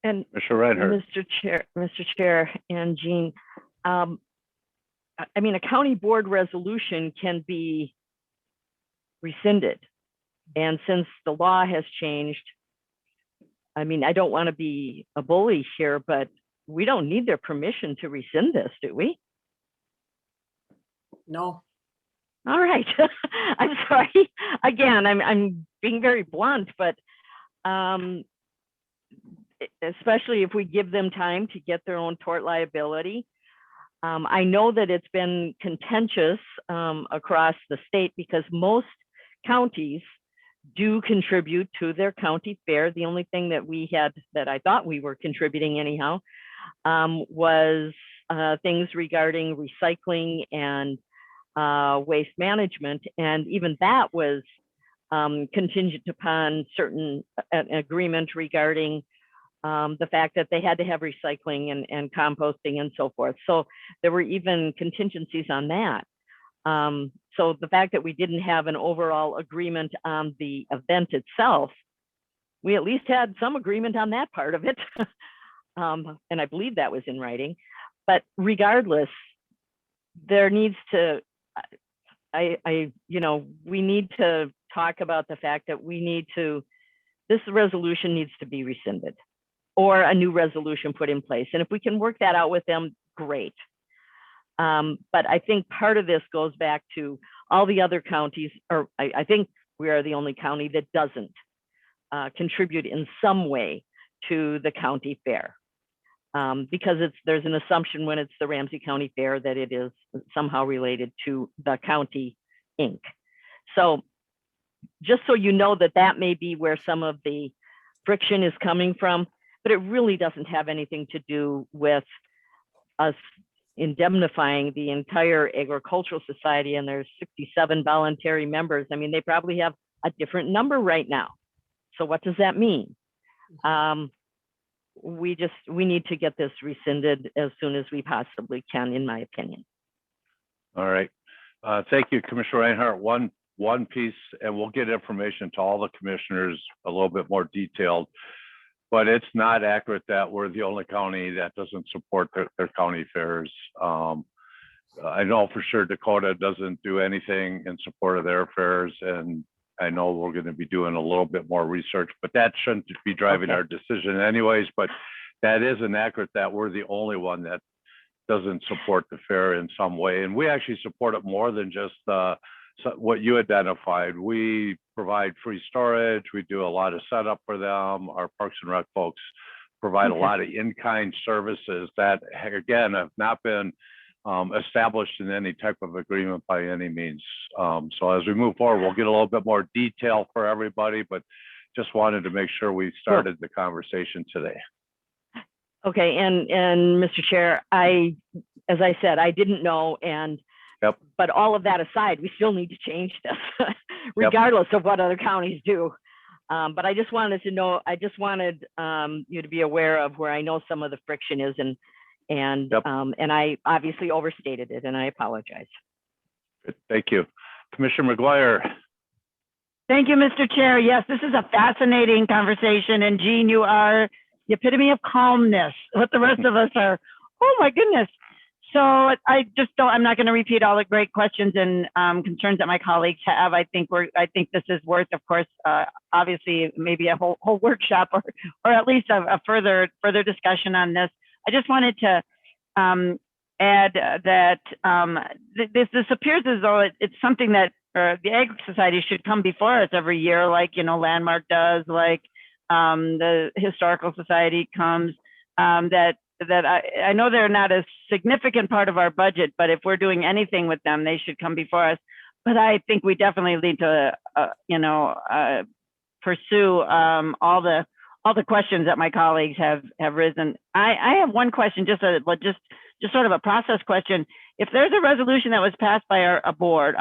And Mr. Reinhardt. Mr. Chair and Jean, a county board resolution can be rescinded. And since the law has changed, I don't want to be a bully here, but we don't need their permission to rescind this, do we? No. All right. I'm sorry. Again, I'm being very blunt, but especially if we give them time to get their own tort liability. I know that it's been contentious across the state because most counties do contribute to their county fair. The only thing that we had that I thought we were contributing anyhow was things regarding recycling and waste management. And even that was contingent upon certain an agreement regarding the fact that they had to have recycling and composting and so forth. So there were even contingencies on that. So the fact that we didn't have an overall agreement on the event itself, we at least had some agreement on that part of it. And I believe that was in writing. But regardless, there needs to, we need to talk about the fact that this resolution needs to be rescinded or a new resolution put in place. And if we can work that out with them, great. But I think part of this goes back to all the other counties, or I think we are the only county that doesn't contribute in some way to the county fair. Because there's an assumption when it's the Ramsey County Fair that it is somehow related to the county Inc. So just so you know that may be where some of the friction is coming from, but it really doesn't have anything to do with us indemnifying the entire agricultural society, and there's 67 voluntary members. I mean, they probably have a different number right now. So what does that mean? We need to get this rescinded as soon as we possibly can, in my opinion. All right. Thank you, Commissioner Reinhardt. One piece, and we'll get information to all the commissioners a little bit more detailed, but it's not accurate that we're the only county that doesn't support their county fairs. I know for sure Dakota doesn't do anything in support of their fairs, and I know we're going to be doing a little bit more research, but that shouldn't be driving our decision anyways. But that is inaccurate that we're the only one that doesn't support the fair in some way. And we actually support it more than just what you identified. We provide free storage. We do a lot of setup for them. Our Parks and Rec folks provide a lot of in-kind services that, again, have not been established in any type of agreement by any means. So as we move forward, we'll get a little bit more detail for everybody, but just wanted to make sure we started the conversation today. Okay, and Mr. Chair, as I said, I didn't know, and but all of that aside, we still need to change this, regardless of what other counties do. But I just wanted to know, I just wanted you to be aware of where I know some of the friction is, and I obviously overstated it, and I apologize. Good. Thank you. Commissioner McGuire. Thank you, Mr. Chair. Yes, this is a fascinating conversation, and Jean, you are the epitome of calmness. What the rest of us are, oh my goodness. So I'm not going to repeat all the great questions and concerns that my colleagues have. I think this is worth, of course, obviously maybe a whole workshop or at least a further discussion on this. I just wanted to add that this appears as though it's something that the Ag Society should come before us every year, like, Landmark does, like the Historical Society comes, that I know they're not a significant part of our budget, but if we're doing anything with them, they should come before us. But I think we definitely need to, pursue all the questions that my colleagues have risen. I have one question, just sort of a process question. If there's a resolution that was passed by our board,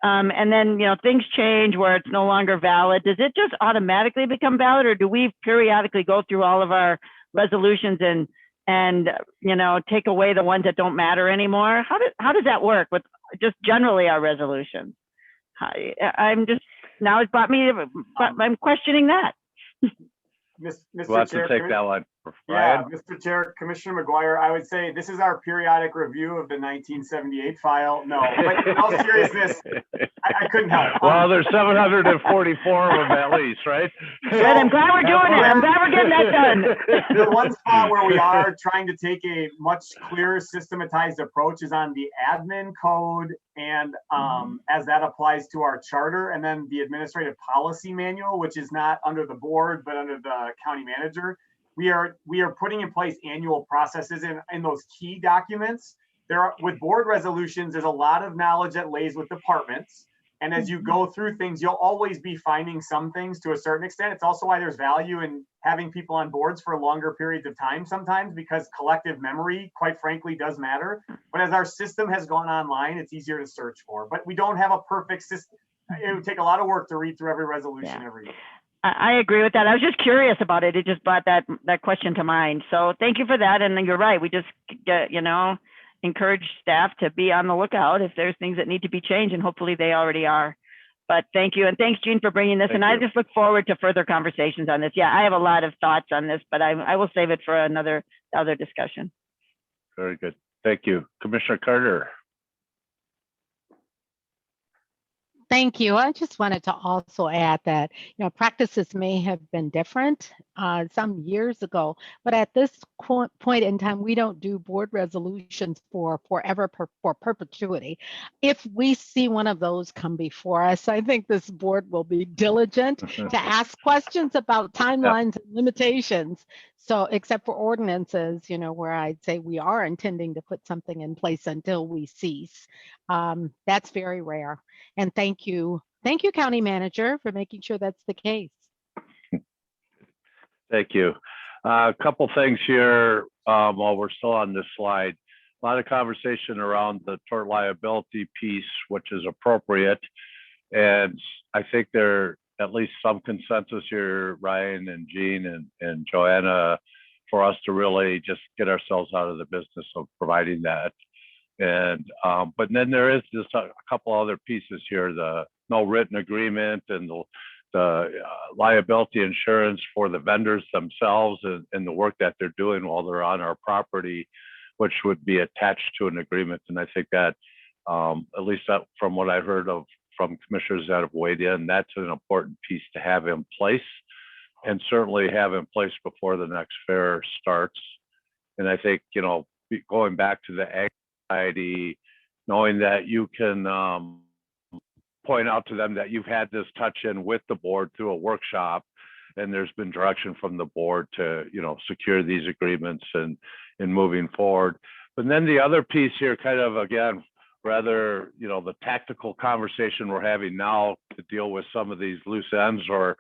and then things change where it's no longer valid, does it just automatically become valid, or do we periodically go through all of our resolutions and take away the ones that don't matter anymore? How does that work with just generally our resolutions? I'm questioning that. Mr. We'll have Chair, to take that one. Yeah, Mr. Chair, Commissioner McGuire, I would say this is our periodic review of the 1978 file. No, but in all seriousness, I couldn't help. Well, there's 744 of them at least, right? Good, I'm glad we're doing it. I'm glad we're getting that done. The one spot where we are trying to take a much clearer systematized approach is on the admin code, and as that applies to our charter, and then the administrative policy manual, which is not under the board, but under the county manager. We are putting in place annual processes in those key documents. With board resolutions, there's a lot of knowledge that lays with departments. And as you go through things, you'll always be finding some things to a certain extent. It's also why there's value in having people on boards for longer periods of time sometimes, because collective memory, quite frankly, does matter. But as our system has gone online, it's easier to search for. But we don't have a perfect system. it would take a lot of work to read through every resolution Yeah. every year. I agree with that. I was just curious about it. It just brought that question to mind. So thank you for that. And you're right. We just get, encourage staff to be on the lookout if there's things that need to be changed, and hopefully they already are. But thank you. And thanks, Jean, for bringing this. Thank And I you. just look forward to further conversations on this. Yeah, I have a lot of thoughts on this, but I will save it for other discussion. Very good. Thank you. Commissioner Carter. Thank you. I just wanted to also add that, practices may have been different some years ago, but at this point in time, we don't do board resolutions for forever, for perpetuity. If we see one of those come before us, I think this board will be diligent to ask questions about timelines and limitations. So except for ordinances, where I'd say we are intending to put something in place until we cease. That's very rare. And thank you, County Manager, for making sure that's the case. Thank you. A couple things here while we're still on this slide. A lot of conversation around the tort liability piece, which is appropriate. And I think there at least some consensus here, Ryan and Jean and Joanna, for us to really just get ourselves out of the business of providing that. And but then there is just a couple other pieces here: the no written agreement and the liability insurance for the vendors themselves and the work that they're doing while they're on our property, which would be attached to an agreement. And I think that at least that from what I've heard from commissioners that have weighed in, that's an important piece to have in place, and certainly have in place before the next fair starts. And I think, going back to the Ag Society, knowing that you can point out to them that you've had this touch in with the board through a workshop, and there's been direction from the board to, secure these agreements and moving forward. But then the other piece here, kind of again, rather, the tactical conversation we're having now to deal with some of these loose ends or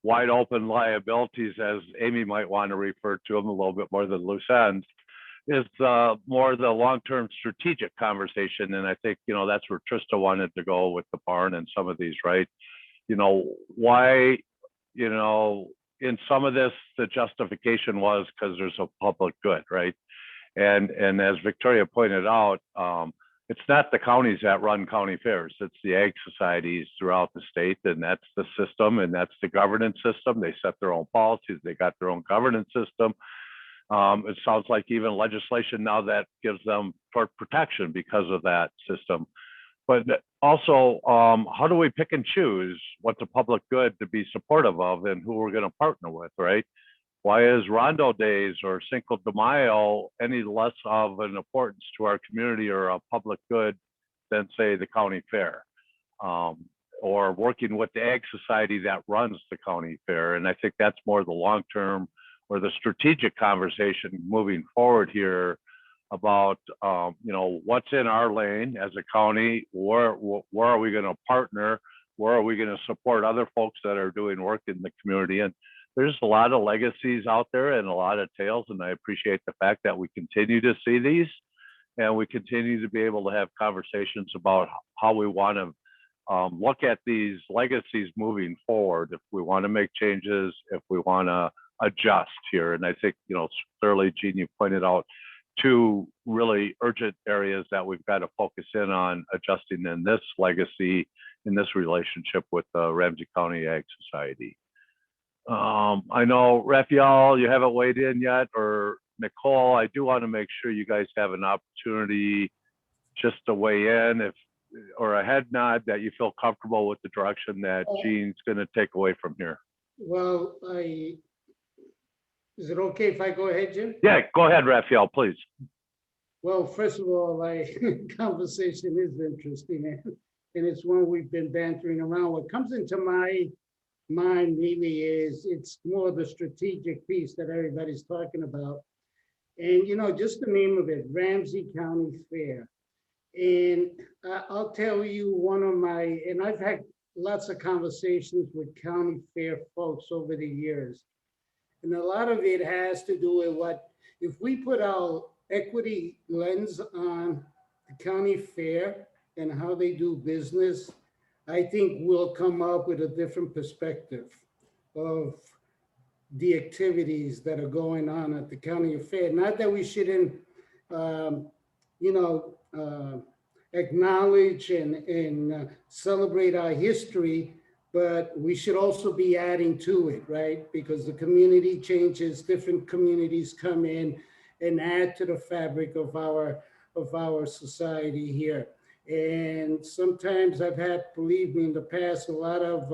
wide open liabilities, as Amy might want to refer to them a little bit more than loose ends, is more the long-term strategic conversation. And I think, that's where Trista wanted to go with the barn and some of these, right? Why, in some of this, the justification was because there's a public good, right? And as Victoria pointed out, it's not the counties that run county fairs, it's the ag societies throughout the state, and that's the system, and that's the governance system. They set their own policies, they got their own governance system. It sounds like even legislation now that gives them tort protection because of that system. But also, how do we pick and choose what's a public good to be supportive of and who we're going to partner with, right? Why is Rondo Days or Cinco de Mayo any less of an importance to our community or a public good than, say, the county fair? Or working with the Ag Society that runs the county fair. And I think that's more the long-term or the strategic conversation moving forward here about, what's in our lane as a county, where are we going to partner, where are we going to support other folks that are doing work in the community. And there's a lot of legacies out there and a lot of tales, and I appreciate the fact that we continue to see these, and we continue to be able to have conversations about how we want to look at these legacies moving forward, if we want to make changes, if we want to adjust here. And I think, clearly, Jean, you pointed out two really urgent areas that we've got to focus in on adjusting in this legacy, in this relationship with the Ramsey County Ag Society. I know, Raphael, you haven't weighed in yet, or Nicole, I do want to make sure you guys have an opportunity just to weigh in, or a head nod that you feel comfortable with the direction that Jean's going to take away from here. Well, is it okay if I go ahead, Jim? Yeah, go ahead, Raphael, please. Well, first of all, conversation is interesting, and it's one we've been bantering around. What comes into my mind really is it's more the strategic piece that everybody's talking about. And, just the name of it, Ramsey County Fair. And I'll tell you and I've had lots of conversations with county fair folks over the years. And a lot of it has to do with if we put our equity lens on the county fair and how they do business, I think we'll come up with a different perspective of the activities that are going on at the county fair. Not that we shouldn't, you know, acknowledge and celebrate our history, but we should also be adding to it, right? Because the community changes, different communities come in and add to the fabric of our society here. And sometimes I've had, believe me, in the past, a lot of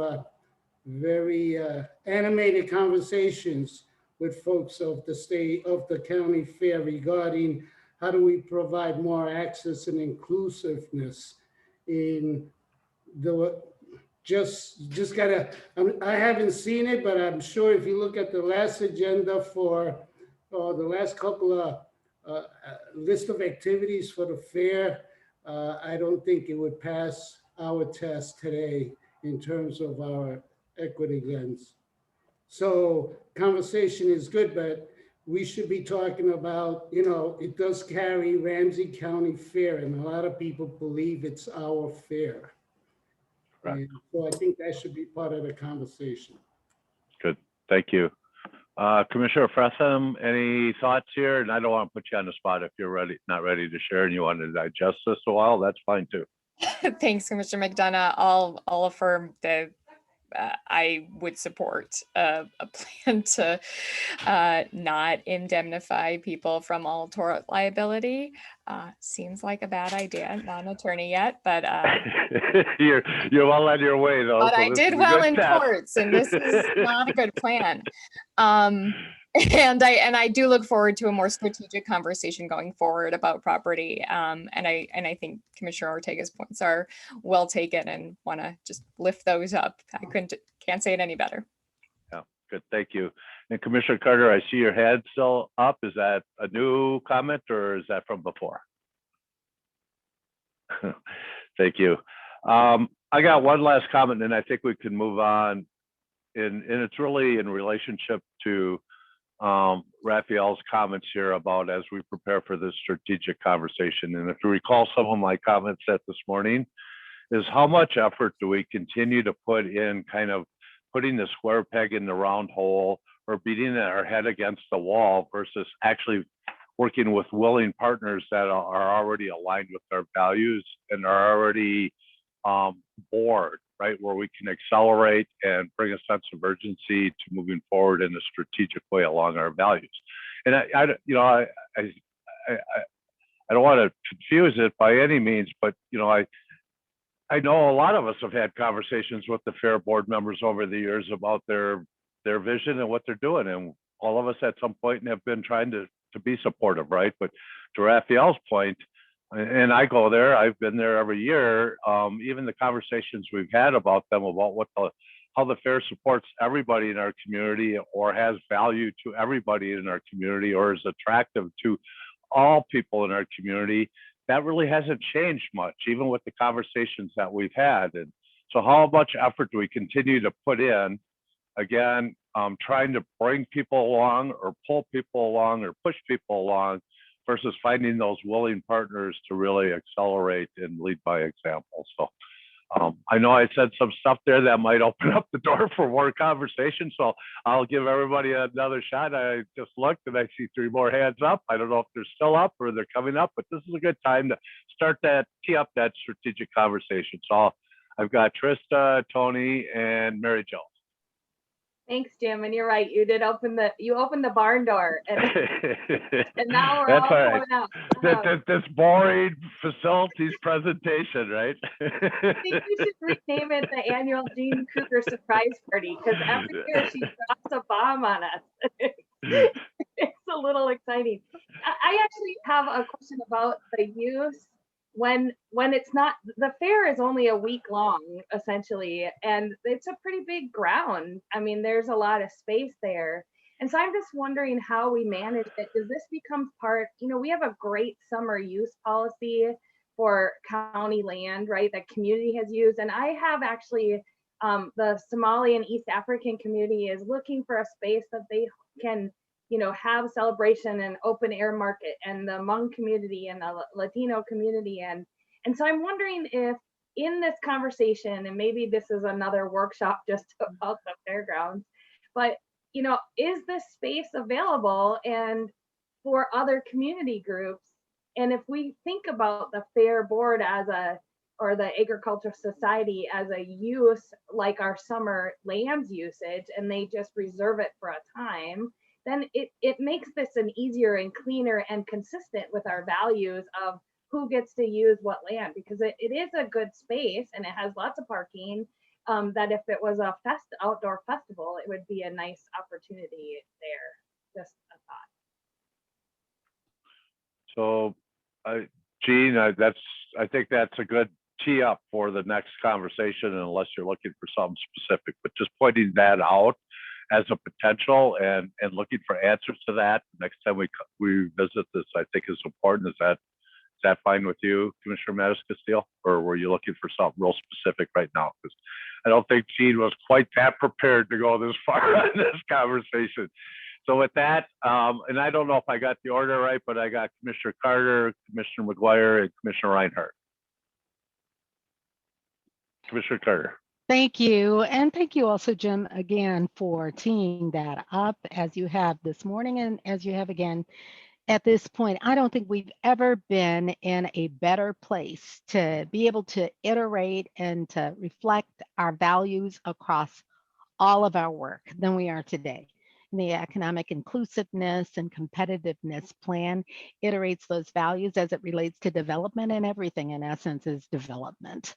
very animated conversations with folks of the state, of the county fair, regarding how do we provide more access and inclusiveness in the, just gotta, I haven't seen it, but I'm sure if you look at the last agenda for, or the last couple of list of activities for the fair, I don't think it would pass our test today in terms of our equity lens. So conversation is good, but we should be talking about, you know, it does carry Ramsey County Fair, and a lot of people believe it's our fair. Right. And so I think that should be part of the conversation. Good, thank you. Commissioner Fressum, any thoughts here? And I don't want to put you on the spot if you're ready, not ready to share and you want to digest this a while, that's fine too. Thanks, Commissioner McDonough. I'll affirm that I would support a plan to not indemnify people from all tort liability. Seems like a bad idea. Not an attorney yet, but You're well on your way though. but so I this did is a well good in test. courts, and this is not a good plan. And I do look forward to a more strategic conversation going forward about property. And I think Commissioner Ortega's points are well taken, and want to just lift those up. I can't say it any better. Yeah, good, thank you. And Commissioner Carter, I see your head still up. Is that a new comment or is that from before? Thank you. I got one last comment and I think we can move on. And it's really in relationship to Raphael's comments here about as we prepare for this strategic conversation. And if you recall, some of my comments set this morning is how much effort do we continue to put in kind of putting the square peg in the round hole or beating our head against the wall versus actually working with willing partners that are already aligned with our values and are already board, right, where we can accelerate and bring a sense of urgency to moving forward in a strategic way along our values. And I don't want to confuse it by any means, but you know, I know a lot of us have had conversations with the fair board members over the years about their vision and what they're doing, and all of us at some point have been trying to be supportive, right? But to Raphael's point, and I go there, I've been there every year. Even the conversations we've had about them, about how the fair supports everybody in our community or has value to everybody in our community or is attractive to all people in our community, that really hasn't changed much, even with the conversations that we've had. And so how much effort do we continue to put in, again, trying to bring people along or pull people along or push people along versus finding those willing partners to really accelerate and lead by example. So I know I said some stuff there that might open up the door for more conversation. So I'll give everybody another shot. I just looked and I see 3 more hands up. I don't know if they're still up or they're coming up, but this is a good time to start tee up that strategic conversation. So I've got Trista, Tony, and Mary Jo. Thanks, Jim. And you're right. You opened the barn door, and now we're That's all all right. going out. This boring facilities presentation, right? I think we should rename it the annual Jean Kruger surprise party, because every year she drops a bomb on us. It's a little exciting. I actually have a question about the use when it's not, the fair is only a week long essentially, and it's a pretty big ground. I mean, there's a lot of space there. And so I'm just wondering how we manage it. Does this become part, we have a great summer use policy for county land, right, that community has used. And I have actually, the Somali and East African community is looking for a space that they can have celebration and open air market, and the Hmong community and the Latino community. And so I'm wondering if in this conversation, and maybe this is another workshop just about the fairgrounds, but is this space available and for other community groups? And if we think about the Fair Board or the Agricultural Society as a use like our summer lands usage, and they just reserve it for a time, then it makes this an easier and cleaner and consistent with our values of who gets to use what land, because it is a good space and it has lots of parking, that if it was a outdoor festival, it would be a nice opportunity there. Just a thought. So, Gene, I think that's a good tee up for the next conversation, unless you're looking for something specific, but just pointing that out as a potential and looking for answers to that next time we visit this, I think is important. Is that fine with you, Commissioner Mattis-Castillo, or were you looking for something real specific right now? Because I don't think Gene was quite that prepared to go this far on this conversation. So with that, and I don't know if I got the order right, but I got Commissioner Carter, Commissioner McGuire, and Commissioner Reinhardt. Commissioner Carter. Thank you. And thank you also, Jim, again, for teeing that up as you have this morning and as you have again at this point. I don't think we've ever been in a better place to be able to iterate and to reflect our values across all of our work than we are today. The economic inclusiveness and competitiveness plan iterates those values as it relates to development, and everything in essence is development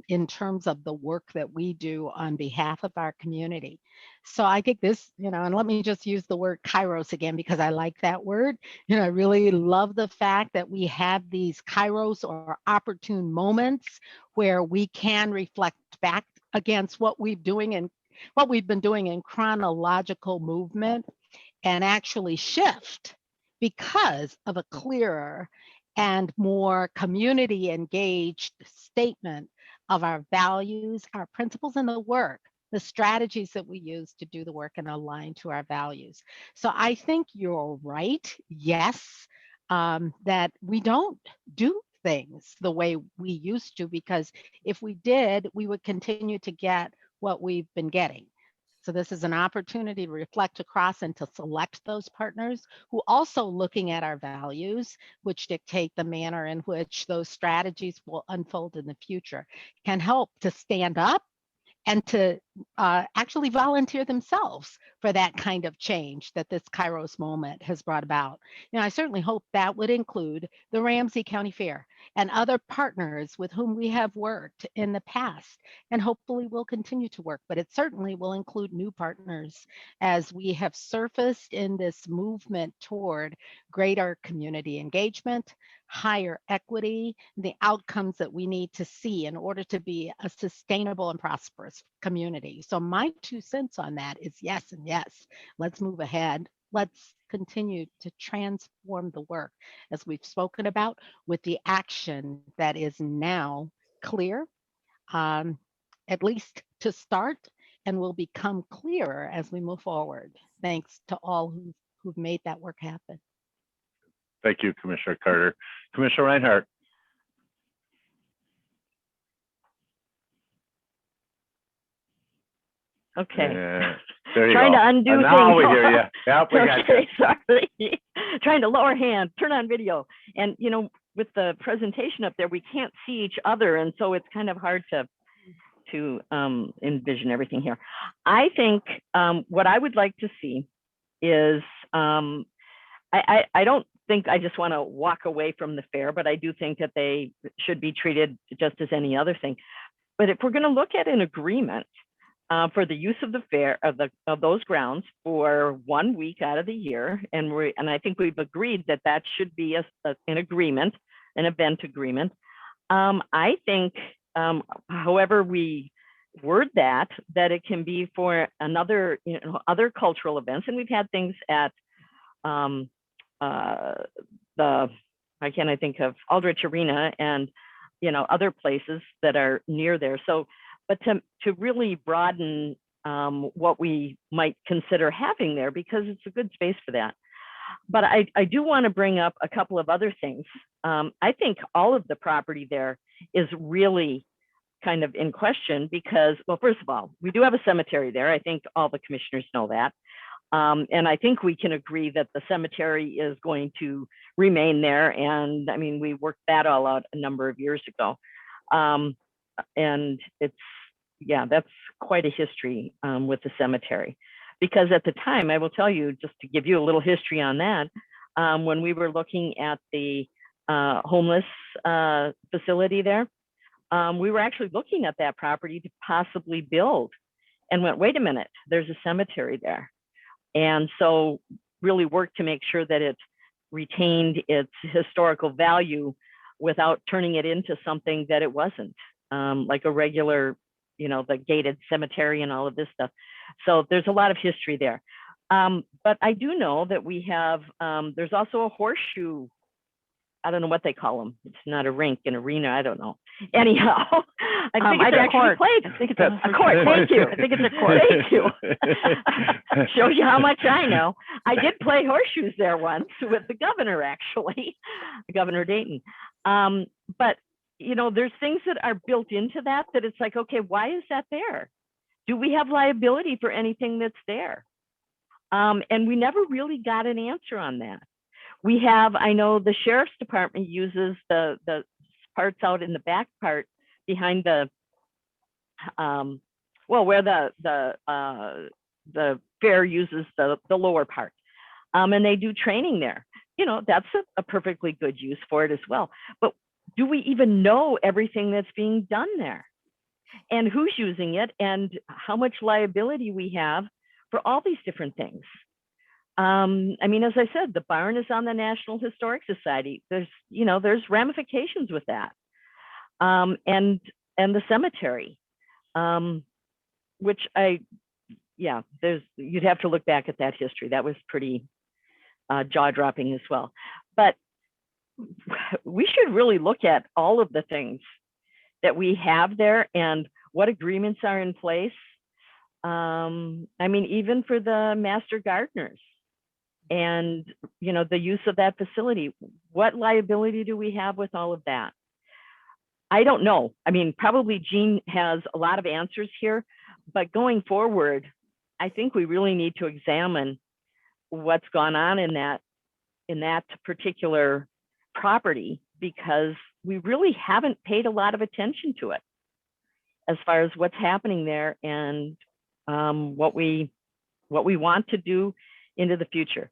in terms of the work that we do on behalf of our community. So I think this, and let me just use the word kairos again, because I like that word. I really love the fact that we have these kairos or opportune moments where we can reflect back against what we've been doing in chronological movement and actually shift because of a clearer and more community engaged statement of our values, our principles, and the work, the strategies that we use to do the work and align to our values. So I think you're right, yes, that we don't do things the way we used to, because if we did, we would continue to get what we've been getting. So this is an opportunity to reflect across and to select those partners who also looking at our values, which dictate the manner in which those strategies will unfold in the future, can help to stand up and to actually volunteer themselves for that kind of change that this Kairos moment has brought about. I certainly hope that would include the Ramsey County Fair and other partners with whom we have worked in the past, and hopefully will continue to work, but it certainly will include new partners as we have surfaced in this movement toward greater community engagement, higher equity, the outcomes that we need to see in order to be a sustainable and prosperous community. So my 2 cents on that is yes and yes. Let's move ahead. Let's continue to transform the work as we've spoken about, with the action that is now clear, at least to start, and will become clearer as we move forward. Thanks to all who've made that work happen. Thank you, Commissioner Carter. Commissioner Reinhardt. Okay. There you Trying go. to undo things. Now we hear you. Yep, we got you. Okay, sorry. Trying to lower hand, turn on video. And, with the presentation up there, we can't see each other. And so it's kind of hard to envision everything here. I think what I would like to see is, I don't think I just want to walk away from the fair, but I do think that they should be treated just as any other thing. But if we're going to look at an agreement for the use of the fair, of those grounds for 1 week out of the year, and I think we've agreed that that should be an agreement, an event agreement. I think, however we word that it can be for another, other cultural events, and we've had things at why can't I think of Aldrich Arena and other places that are near there. So, but to really broaden what we might consider having there, because it's a good space for that. But I do want to bring up a couple of other things. I think all of the property there is really kind of in question because, well, first of all, we do have a cemetery there. I think all the commissioners know that. And I think we can agree that the cemetery is going to remain there. And I mean, we worked that all out a number of years ago. And it's, yeah, that's quite a history with the cemetery. Because at the time, I will tell you, just to give you a little history on that, when we were looking at the homeless facility there, we were actually looking at that property to possibly build and went, wait a minute, there's a cemetery there. And so really worked to make sure that it retained its historical value without turning it into something that it wasn't, like a regular, you know, the gated cemetery and all of this stuff. So there's a lot of history there. But I do know that we have, there's also a horseshoe, I don't know what they call them. It's not a rink, an arena, I don't know. Anyhow, I think it's a court. I think it's a court, thank you. I think it's a court, thank you. Shows you how much I know. I did play horseshoes there once with the governor, actually, Governor Dayton. But, you know, there's things that are built into that it's like, okay, why is that there? Do we have liability for anything that's there? And we never really got an answer on that. We have, I know the sheriff's department uses the parts out in the back part behind the, well, where the fair uses the lower part. And they do training there. You know, that's a perfectly good use for it as well. But do we even know everything that's being done there? And who's using it and how much liability we have for all these different things? I mean, as I said, the barn is on the National Historic Society. There's, you know, there's ramifications with that. And the cemetery, which yeah, you'd have to look back at that history. That was pretty jaw-dropping as well. But we should really look at all of the things that we have there and what agreements are in place. I mean, even for the master gardeners and, you know, the use of that facility, what liability do we have with all of that? I don't know. I mean, probably Jean has a lot of answers here, but going forward, I think we really need to examine what's gone on in that particular property, because we really haven't paid a lot of attention to it as far as what's happening there and what we want to do into the future.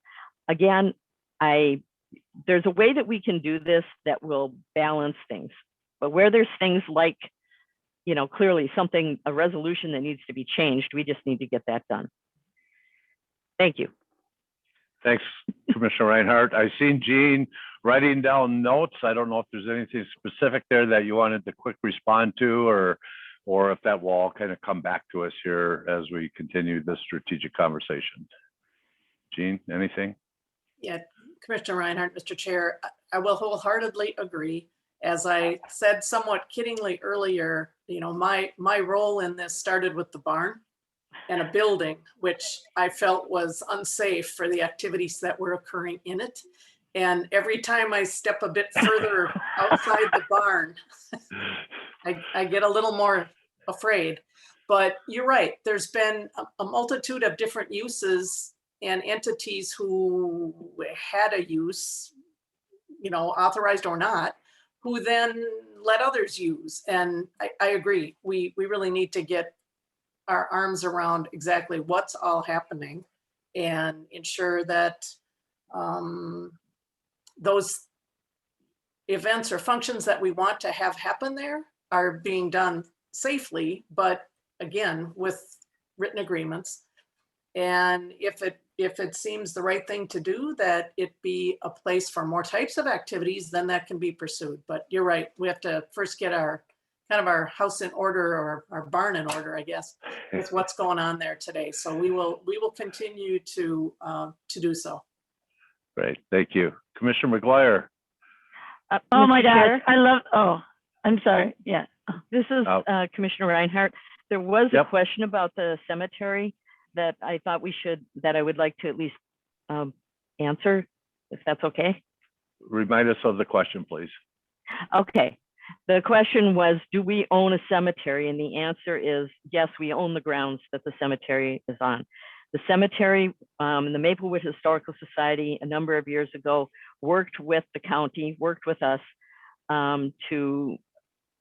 Again, there's a way that we can do this that will balance things, but where there's things like, you know, clearly a resolution that needs to be changed, we just need to get that done. Thank you. Thanks, Commissioner Reinhardt. I've seen Jean writing down notes. I don't know if there's anything specific there that you wanted to quick respond to, or if that will all kind of come back to us here as we continue this strategic conversation. Jean, anything? Yeah, Commissioner Reinhardt, Mr. Chair, I will wholeheartedly agree. As I said somewhat kiddingly earlier, you know, my role in this started with the barn and a building, which I felt was unsafe for the activities that were occurring in it. And every time I step a bit further outside the barn, I get a little more afraid. But you're right, there's been a multitude of different uses and entities who had a use, you know, authorized or not, who then let others use. And I agree, we really need to get our arms around exactly what's all happening and ensure that those events or functions that we want to have happen there are being done safely, but again, with written agreements. And if it seems the right thing to do, that it be a place for more types of activities, then that can be pursued. But you're right, we have to first get our house in order, or our barn in order, I guess, with what's going on there today. So we will continue to do so. Great, thank you. Commissioner McGuire. Oh my gosh, I'm sorry, yeah. This is Commissioner Reinhardt. There was a question about the cemetery that I thought I would like to at least answer, if that's okay. Remind us of the question, please. Okay. The question was, do we own a cemetery? And the answer is yes, we own the grounds that the cemetery is on. The cemetery, the Maplewood Historical Society, a number of years ago, worked with the county, worked with us to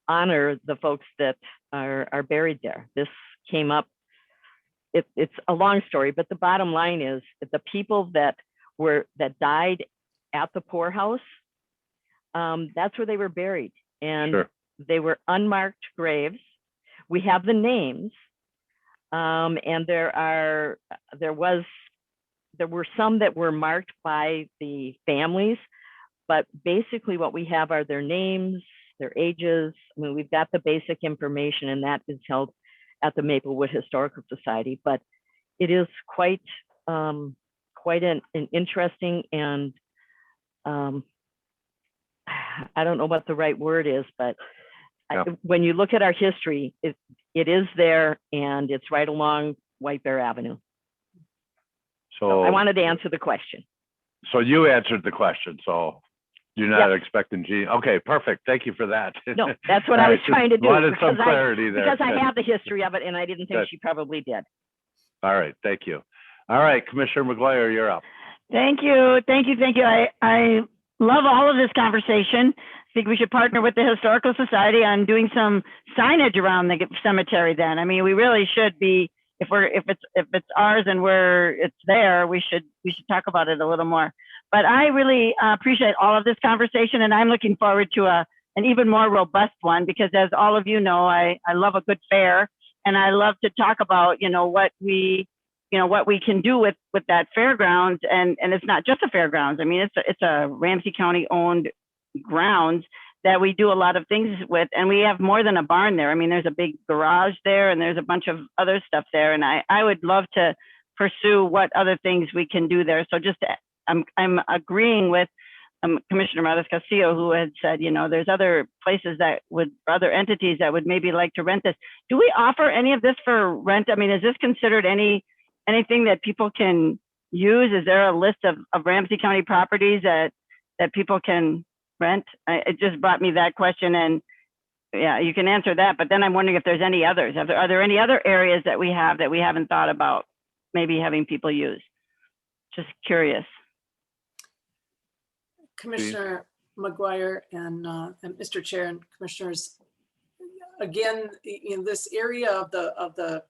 honor the folks that are buried there. This came up, it's a long story, but the bottom line is that the people that died at the poorhouse, that's where they were buried. And Sure. they were unmarked graves. We have the names, and there were some that were marked by the families, but basically what we have are their names, their ages. I mean, we've got the basic information, and that is held at the Maplewood Historical Society. But it is quite an interesting and I don't know what the right word is, but Yeah. When you look at our history, it is there, and it's right along White Bear Avenue. So I wanted to answer the question. So you answered the question, so you're not Yeah. expecting Jean. Okay, perfect. Thank you for that. No, that's what I was trying to do. Wanted some because clarity there. Because I Good. have the history of it, and I didn't think Good. she probably did. All right, thank you. All right, Commissioner McGuire, you're up. Thank you. I love all of this conversation. I think we should partner with the Historical Society on doing some signage around the cemetery then. I mean, we really should be, if it's ours and it's there, we should talk about it a little more. But I really appreciate all of this conversation, and I'm looking forward to an even more robust one, because as all of you know, I love a good fair, and I love to talk about, what we can do with that fairgrounds, and it's not just a fairgrounds. I mean, it's a Ramsey County owned grounds that we do a lot of things with, and we have more than a barn there. I mean, there's a big garage there, and there's a bunch of other stuff there, and I would love to pursue what other things we can do there. So I'm agreeing with Commissioner Matas Castillo, who had said, there's other places other entities that would maybe like to rent this. Do we offer any of this for rent? I mean, is this considered anything that people can use? Is there a list of Ramsey County properties that people can rent? It just brought me that question, and yeah, you can answer that, but then I'm wondering if there's any others. Are there any other areas that we haven't thought about maybe having people use? Just curious. Commissioner McGuire and Mr. Chair and Commissioners, again, in this area of the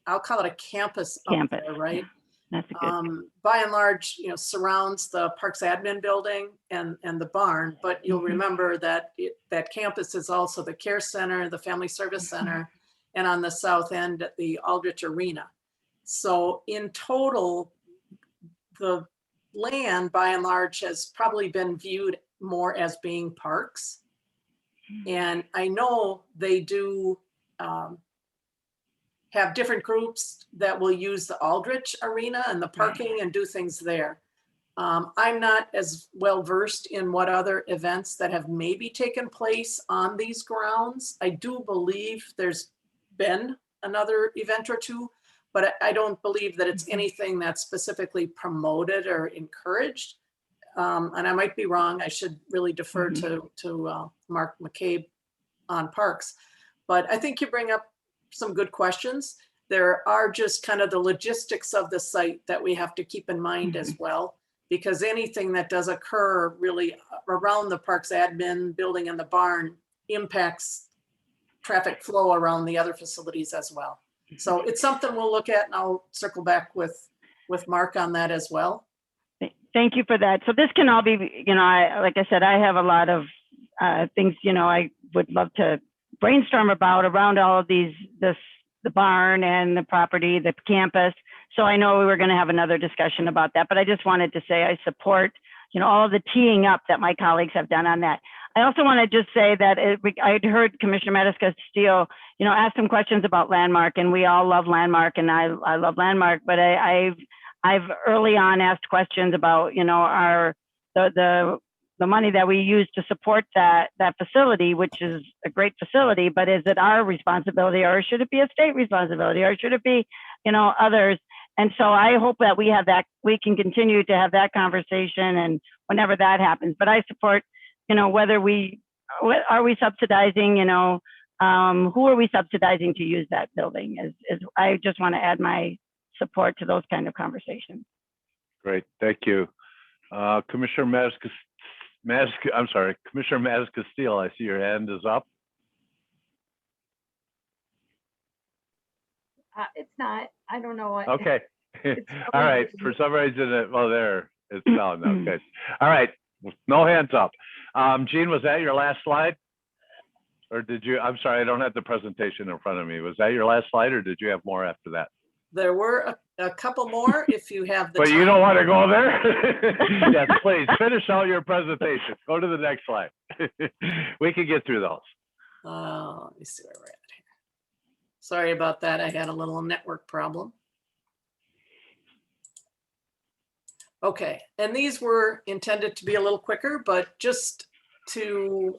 I'll call it a campus up there, right? That's a good. By and large, surrounds the Parks Admin Building and the barn, but you'll remember that that campus is also the Care Center, the Family Service Center, and on the south end, the Aldrich Arena. So in total, the land by and large has probably been viewed more as being parks. And I know they do have different groups that will use the Aldrich Arena and the parking and do things there. I'm not as well versed in what other events that have maybe taken place on these grounds. I do believe there's been another event or two, but I don't believe that it's anything that's specifically promoted or encouraged. And I might be wrong. I should really defer to Mark McCabe on parks. But I think you bring up some good questions. There are just kind of the logistics of the site that we have to keep in mind as well, because anything that does occur really around the Parks Admin Building and the barn impacts traffic flow around the other facilities as well. So it's something we'll look at, and I'll circle back with Mark on that as well. Thank you for that. So this can all be, like I said, I have a lot of things, I would love to brainstorm about around all of these, the barn and the property, the campus. So I know we were going to have another discussion about that, but I just wanted to say I support, all of the teeing up that my colleagues have done on that. I also want to just say that I'd heard Commissioner Matas Castillo, ask some questions about Landmark, and we all love Landmark, and I love Landmark, but I've early on asked questions about, the money that we use to support that facility, which is a great facility, but is it our responsibility, or should it be a state responsibility, or should it be, others? And so I hope that we can continue to have that conversation and whenever that happens. But I support, whether what are we subsidizing, who are we subsidizing to use that building is I just want to add my support to those kind of conversations. Great, thank you. Commissioner Commissioner Maz-Castile, I see your hand is up. It's not, I don't know what. Okay. It's All right, for some reason, there, it's down now, okay. All right, no hands up. Jean, was that your last slide? Or did you, I'm sorry, I don't have the presentation in front of me. Was that your last slide or did you have more after that? There were a couple more if you have the But time. you don't want to go there? Yes, please, finish out your presentation. Go to the next slide. We can get through those. Let me see where we're at here. Sorry about that. I had a little network problem. Okay, and these were intended to be a little quicker, but just to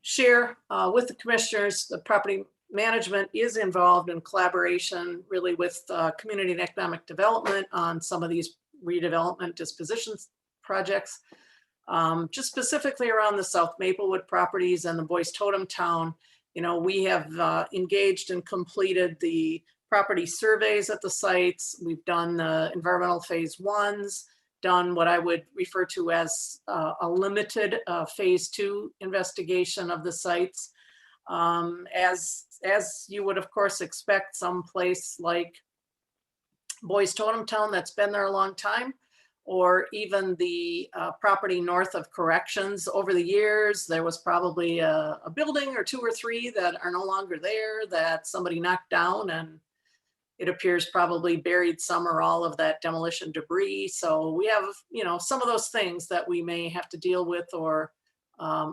share with the commissioners, the property management is involved in collaboration really with community and economic development on some of these redevelopment dispositions projects. Just specifically around the South Maplewood properties and the Boys Totem Town, we have engaged and completed the property surveys at the sites. We've done the environmental phase 1s, done what I would refer to as a limited phase 2 investigation of the sites. As you would of course expect, some place like Boys Totem Town that's been there a long time, or even the property north of Corrections. Over the years, there was probably a building or 2 or 3 that are no longer there that somebody knocked down, and it appears probably buried some or all of that demolition debris. So we have, some of those things that we may have to deal with or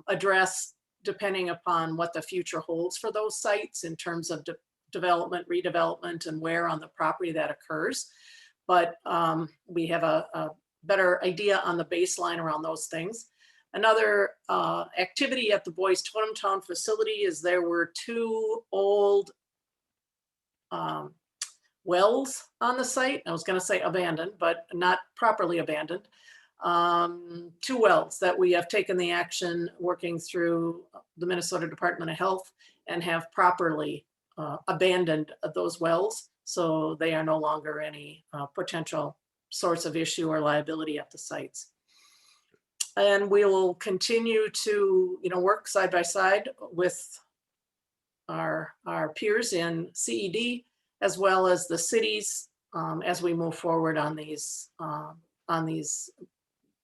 address depending upon what the future holds for those sites in terms of development, redevelopment, and where on the property that occurs. But we have a better idea on the baseline around those things. Another activity at the Boys Totem Town facility is there were 2 old wells on the site. I was going to say abandoned, but not properly abandoned. 2 wells that we have taken the action working through the Minnesota Department of Health and have properly abandoned those wells. So they are no longer any potential source of issue or liability at the sites. And we will continue to, work side by side with our peers in CED as well as the cities as we move forward on these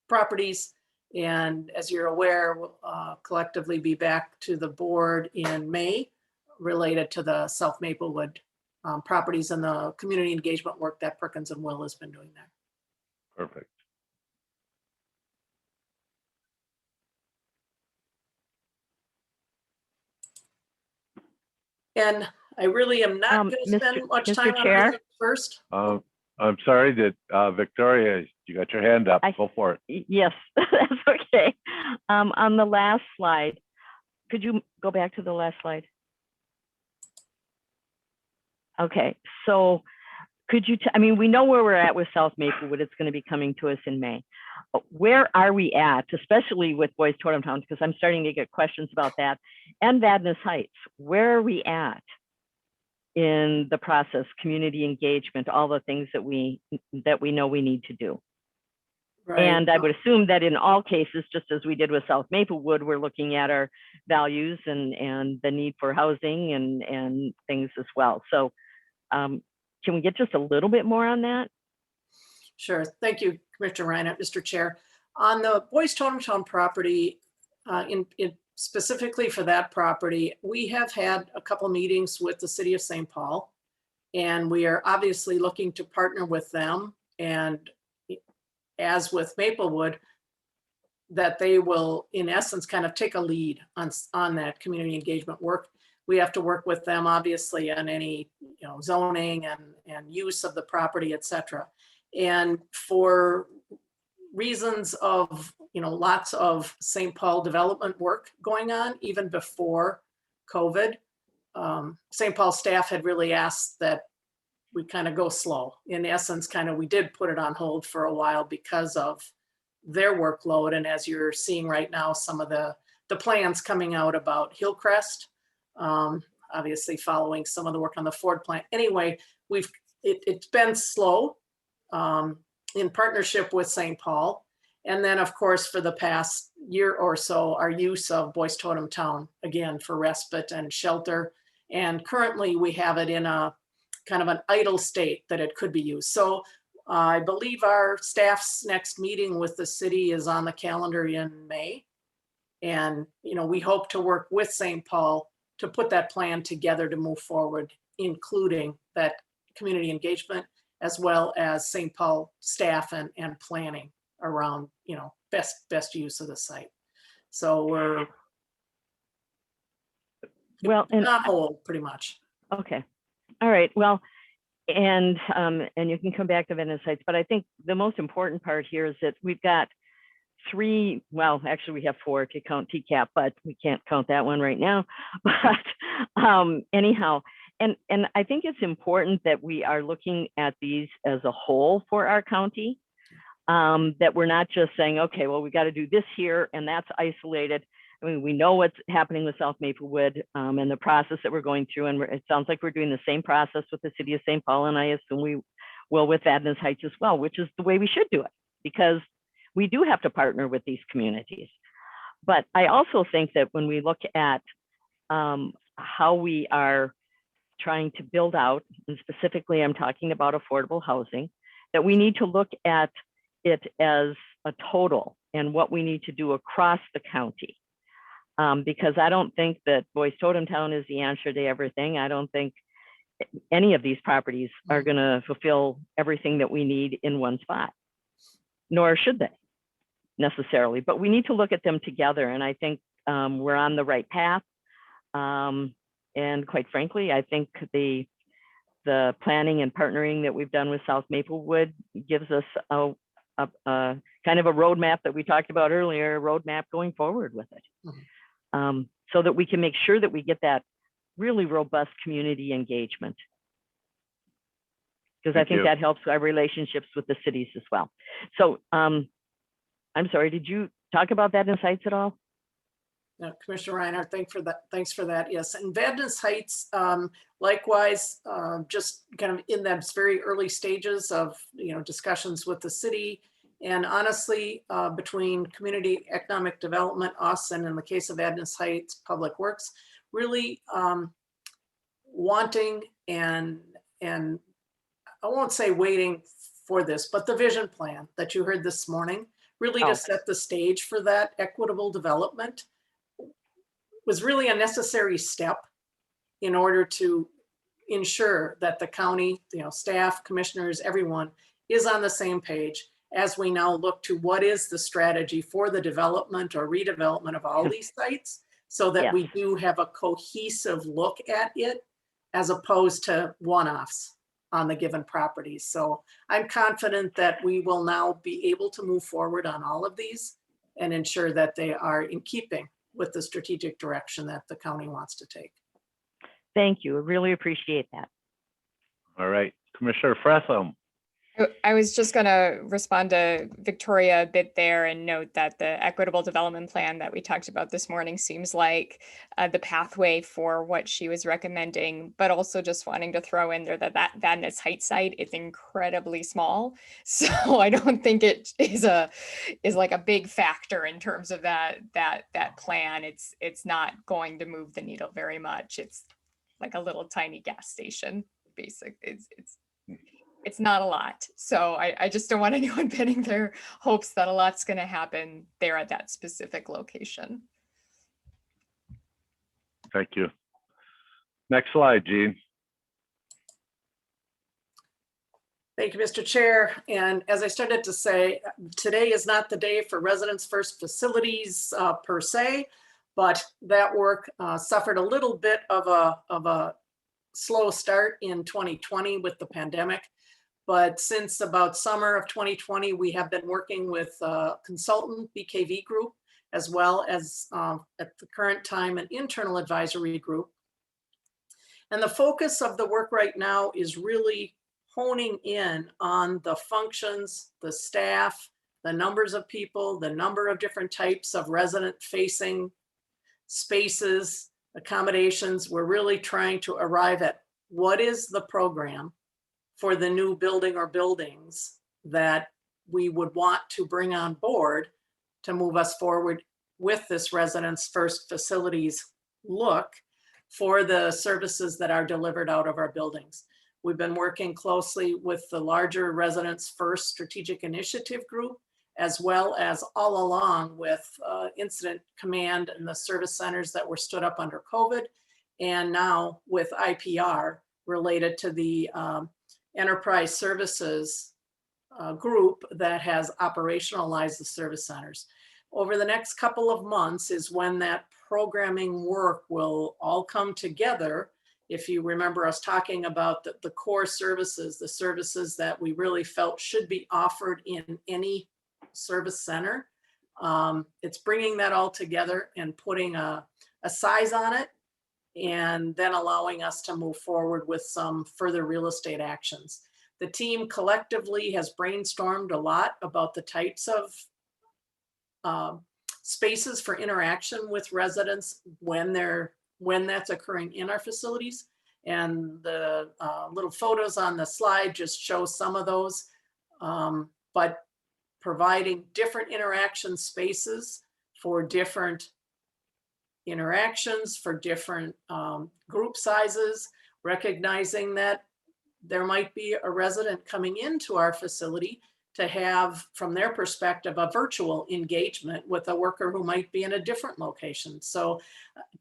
properties. And as you're aware, we'll collectively be back to the board in May related to the South Maplewood properties and the community engagement work that Perkins and Will has been doing there. Perfect. And I really am not going to spend much time on this first. I'm sorry, Victoria, you got your hand up. Go for it. Yes, that's okay. On the last slide, could you go back to the last slide? Okay, so could you, we know where we're at with South Maplewood. It's going to be coming to us in May. Where are we at, especially with Boys Totem Town, because I'm starting to get questions about that, and Vadnais Heights. Where are we at in the process, community engagement, all the things that we know we need to do? Right. And I would assume that in all cases, just as we did with South Maplewood, we're looking at our values and the need for housing and things as well. So can we get just a little bit more on that? Sure. Thank you, Commissioner Reinert, Mr. Chair. On the Boys Totem Town property, specifically for that property, we have had a couple meetings with the city of St. Paul, and we are obviously looking to partner with them. And as with Maplewood, that they will, in essence, kind of take a lead on that community engagement work. We have to work with them, obviously, on any zoning and use of the property, et cetera. And for reasons of lots of St. Paul development work going on, even before COVID, St. Paul staff had really asked that we kind of go slow. In essence, we did put it on hold for a while because of their workload. And as you're seeing right now, some of the plans coming out about Hillcrest, obviously following some of the work on the Ford plant. Anyway, it's been slow in partnership with St. Paul. And then, of course, for the past year or so, our use of Boys Totem Town, again, for respite and shelter. And currently we have it in a kind of an idle state that it could be used. So I believe our staff's next meeting with the city is on the calendar in May. And, we hope to work with St. Paul to put that plan together to move forward, including that community engagement, as well as St. Paul staff and planning around, best use of the site. So we're and on hold pretty much. okay. All right. Well, and you can come back to Venice Heights, but I think the most important part here is that we've got actually we have 4 to count TCAP, but we can't count that one right now. But anyhow, and I think it's important that we are looking at these as a whole for our county, that we're not just saying, okay, well, we got to do this here and that's isolated. I mean, we know what's happening with South Maplewood and the process that we're going through. And it sounds like we're doing the same process with the city of St. Paul. And I assume we will with Venice Heights as well, which is the way we should do it, because we do have to partner with these communities. But I also think that when we look at how we are trying to build out, and specifically I'm talking about affordable housing, that we need to look at it as a total and what we need to do across the county. Because I don't think that Boys Totem Town is the answer to everything. I don't think any of these properties are going to fulfill everything that we need in one spot, nor should they necessarily, but we need to look at them together. And I think we're on the right path. And quite frankly, I think the planning and partnering that we've done with South Maplewood gives us a kind of a roadmap that we talked about earlier, a roadmap going forward with it. So that we can make sure that we get that really robust community engagement. Because I think that helps our relationships with the cities as well. So I'm sorry, did you talk about Venice Heights at all? No, Commissioner Reinhardt, thanks for that. Yes, and Venice Heights, likewise, just kind of in those very early stages of discussions with the city, and honestly, between community economic development, us, and in the case of Venice Heights Public Works, really wanting and I won't say waiting for this, but the vision plan that you heard this morning, really to set the stage for that equitable development, was really a necessary step in order to ensure that the county, staff, commissioners, everyone is on the same page as we now look to what is the strategy for the development or redevelopment of all these sites, so that we do have a cohesive look at it as opposed to one-offs on the given properties. So I'm confident that we will now be able to move forward on all of these and ensure that they are in keeping with the strategic direction that the county wants to take. Thank you. I really appreciate that. All right, Commissioner Fretham. I was just going to respond to Victoria a bit there and note that the equitable development plan that we talked about this morning seems like the pathway for what she was recommending, but also just wanting to throw in there that Venice Heights site is incredibly small. So I don't think it is like a big factor in terms of that plan. It's not going to move the needle very much. It's like a little tiny gas station, basically. It's not a lot. So I just don't want anyone pinning their hopes that a lot's going to happen there at that specific location. Thank you. Next slide, Jean. Thank you, Mr. Chair. And as I started to say, today is not the day for Residents First facilities per se, but that work suffered a little bit of a slow start in 2020 with the pandemic. But since about summer of 2020, we have been working with a consultant, BKV Group, as well as at the current time, an internal advisory group. And the focus of the work right now is really honing in on the functions, the staff, the numbers of people, the number of different types of resident-facing spaces, accommodations. We're really trying to arrive at what is the program for the new building or buildings that we would want to bring on board to move us forward with this residents first facilities look for the services that are delivered out of our buildings. We've been working closely with the larger residents first strategic initiative group, as well as all along with incident command and the service centers that were stood up under COVID. And now with IPR related to the enterprise services group that has operationalized the service centers. Over the next couple of months is when that programming work will all come together. If you remember us talking about the core services, the services that we really felt should be offered in any service center. It's bringing that all together and putting a size on it, and then allowing us to move forward with some further real estate actions. The team collectively has brainstormed a lot about the types of spaces for interaction with residents when that's occurring in our facilities. And the little photos on the slide just show some of those, but providing different interaction spaces for different interactions, for different group sizes, recognizing that there might be a resident coming into our facility to have, from their perspective, a virtual engagement with a worker who might be in a different location. So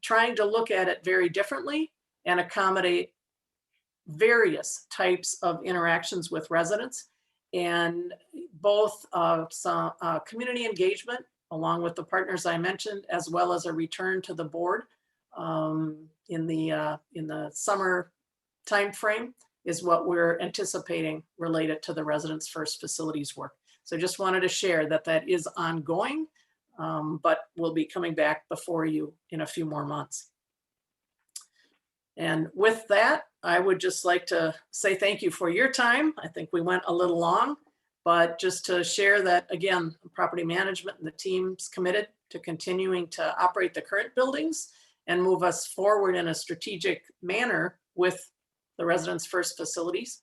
trying to look at it very differently and accommodate various types of interactions with residents, and both some community engagement along with the partners I mentioned, as well as a return to the board in the summer timeframe is what we're anticipating related to the residents first facilities work. So just wanted to share that that is ongoing, but we'll be coming back before you in a few more months. And with that, I would just like to say thank you for your time. I think we went a little long, but just to share that, again, property management and the team's committed to continuing to operate the current buildings and move us forward in a strategic manner with the residents first facilities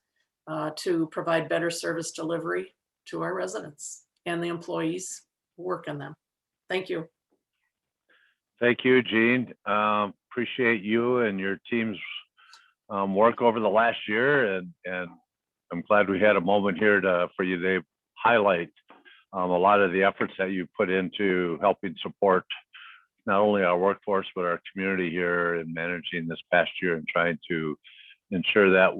to provide better service delivery to our residents and the employees who work in them. Thank you. Thank you, Jean. Appreciate you and your team's work over the last year, and I'm glad we had a moment here for you to highlight a lot of the efforts that you put into helping support not only our workforce, but our community here in managing this past year and trying to ensure that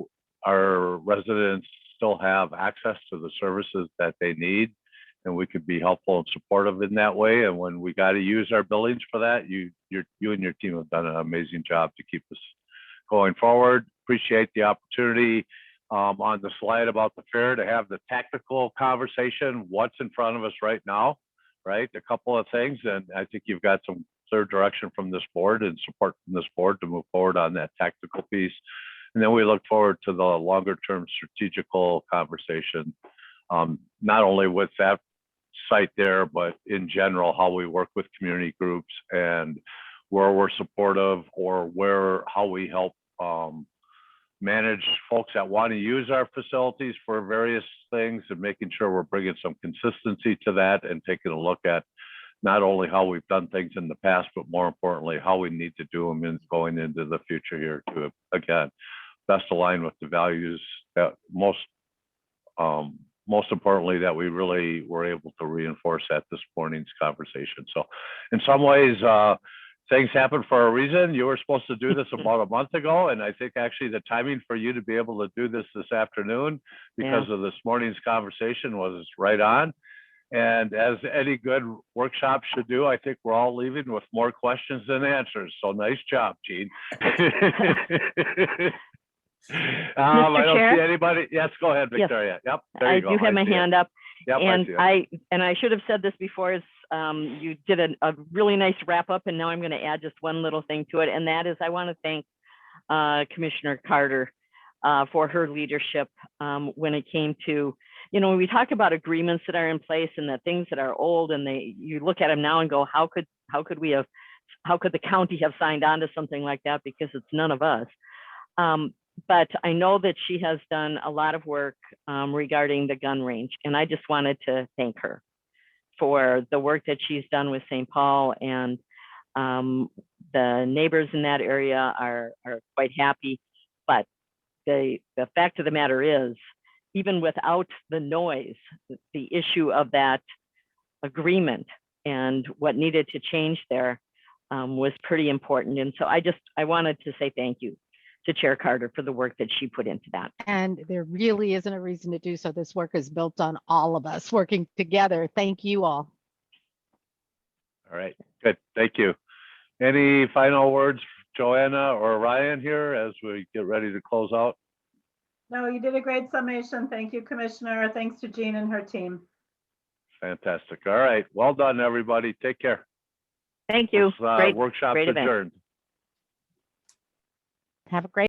our residents still have access to the services that they need, and we could be helpful and supportive in that way. And when we got to use our buildings for that, you and your team have done an amazing job to keep us going forward. Appreciate the opportunity on the slide about the fair to have the tactical conversation, what's in front of us right now, right? A couple of things, and I think you've got some clear direction from this board and support from this board to move forward on that tactical piece. And then we look forward to the longer term strategical conversation, not only with that site there, but in general, how we work with community groups and where we're supportive or how we help manage folks that want to use our facilities for various things, and making sure we're bringing some consistency to that and taking a look at not only how we've done things in the past, but more importantly, how we need to do them going into the future here to, again, best align with the values that most importantly, that we really were able to reinforce at this morning's conversation. So in some ways, things happen for a reason. You were supposed to do this about a month ago, and I think actually the timing for you to be able to do this afternoon because of this morning's conversation was right on. And as any good workshop should do, I think we're all leaving with more questions than answers. So nice job, Jean. I don't see anybody. Yes, go ahead, Victoria. Yep. There you I go. do have my hand up. Yep, and I should have said this before, you did a really nice wrap up, and now I'm going to add just one little thing to it, and that is I want to thank Commissioner Carter for her leadership when it came to, when we talk about agreements that are in place and the things that are old, and you look at them now and go, how could the county have signed on to something like that, because it's none of us. But I know that she has done a lot of work regarding the gun range, and I just wanted to thank her for the work that she's done with St. Paul, and the neighbors in that area are quite happy. But the fact of the matter is, even without the noise, the issue of that agreement and what needed to change there was pretty important. And so I wanted to say thank you to Chair Carter for the work that she put into that. And there really isn't a reason to do so. This work is built on all of us working together. Thank you all. All right, good, thank you. Any final words, Joanna or Ryan, here as we get ready to close out? No, you did a great summation. Thank you, Commissioner. Thanks to Jean and her team. Fantastic. All right, well done, everybody. Take care. Thank you. This, workshop's great event. adjourned. Have a great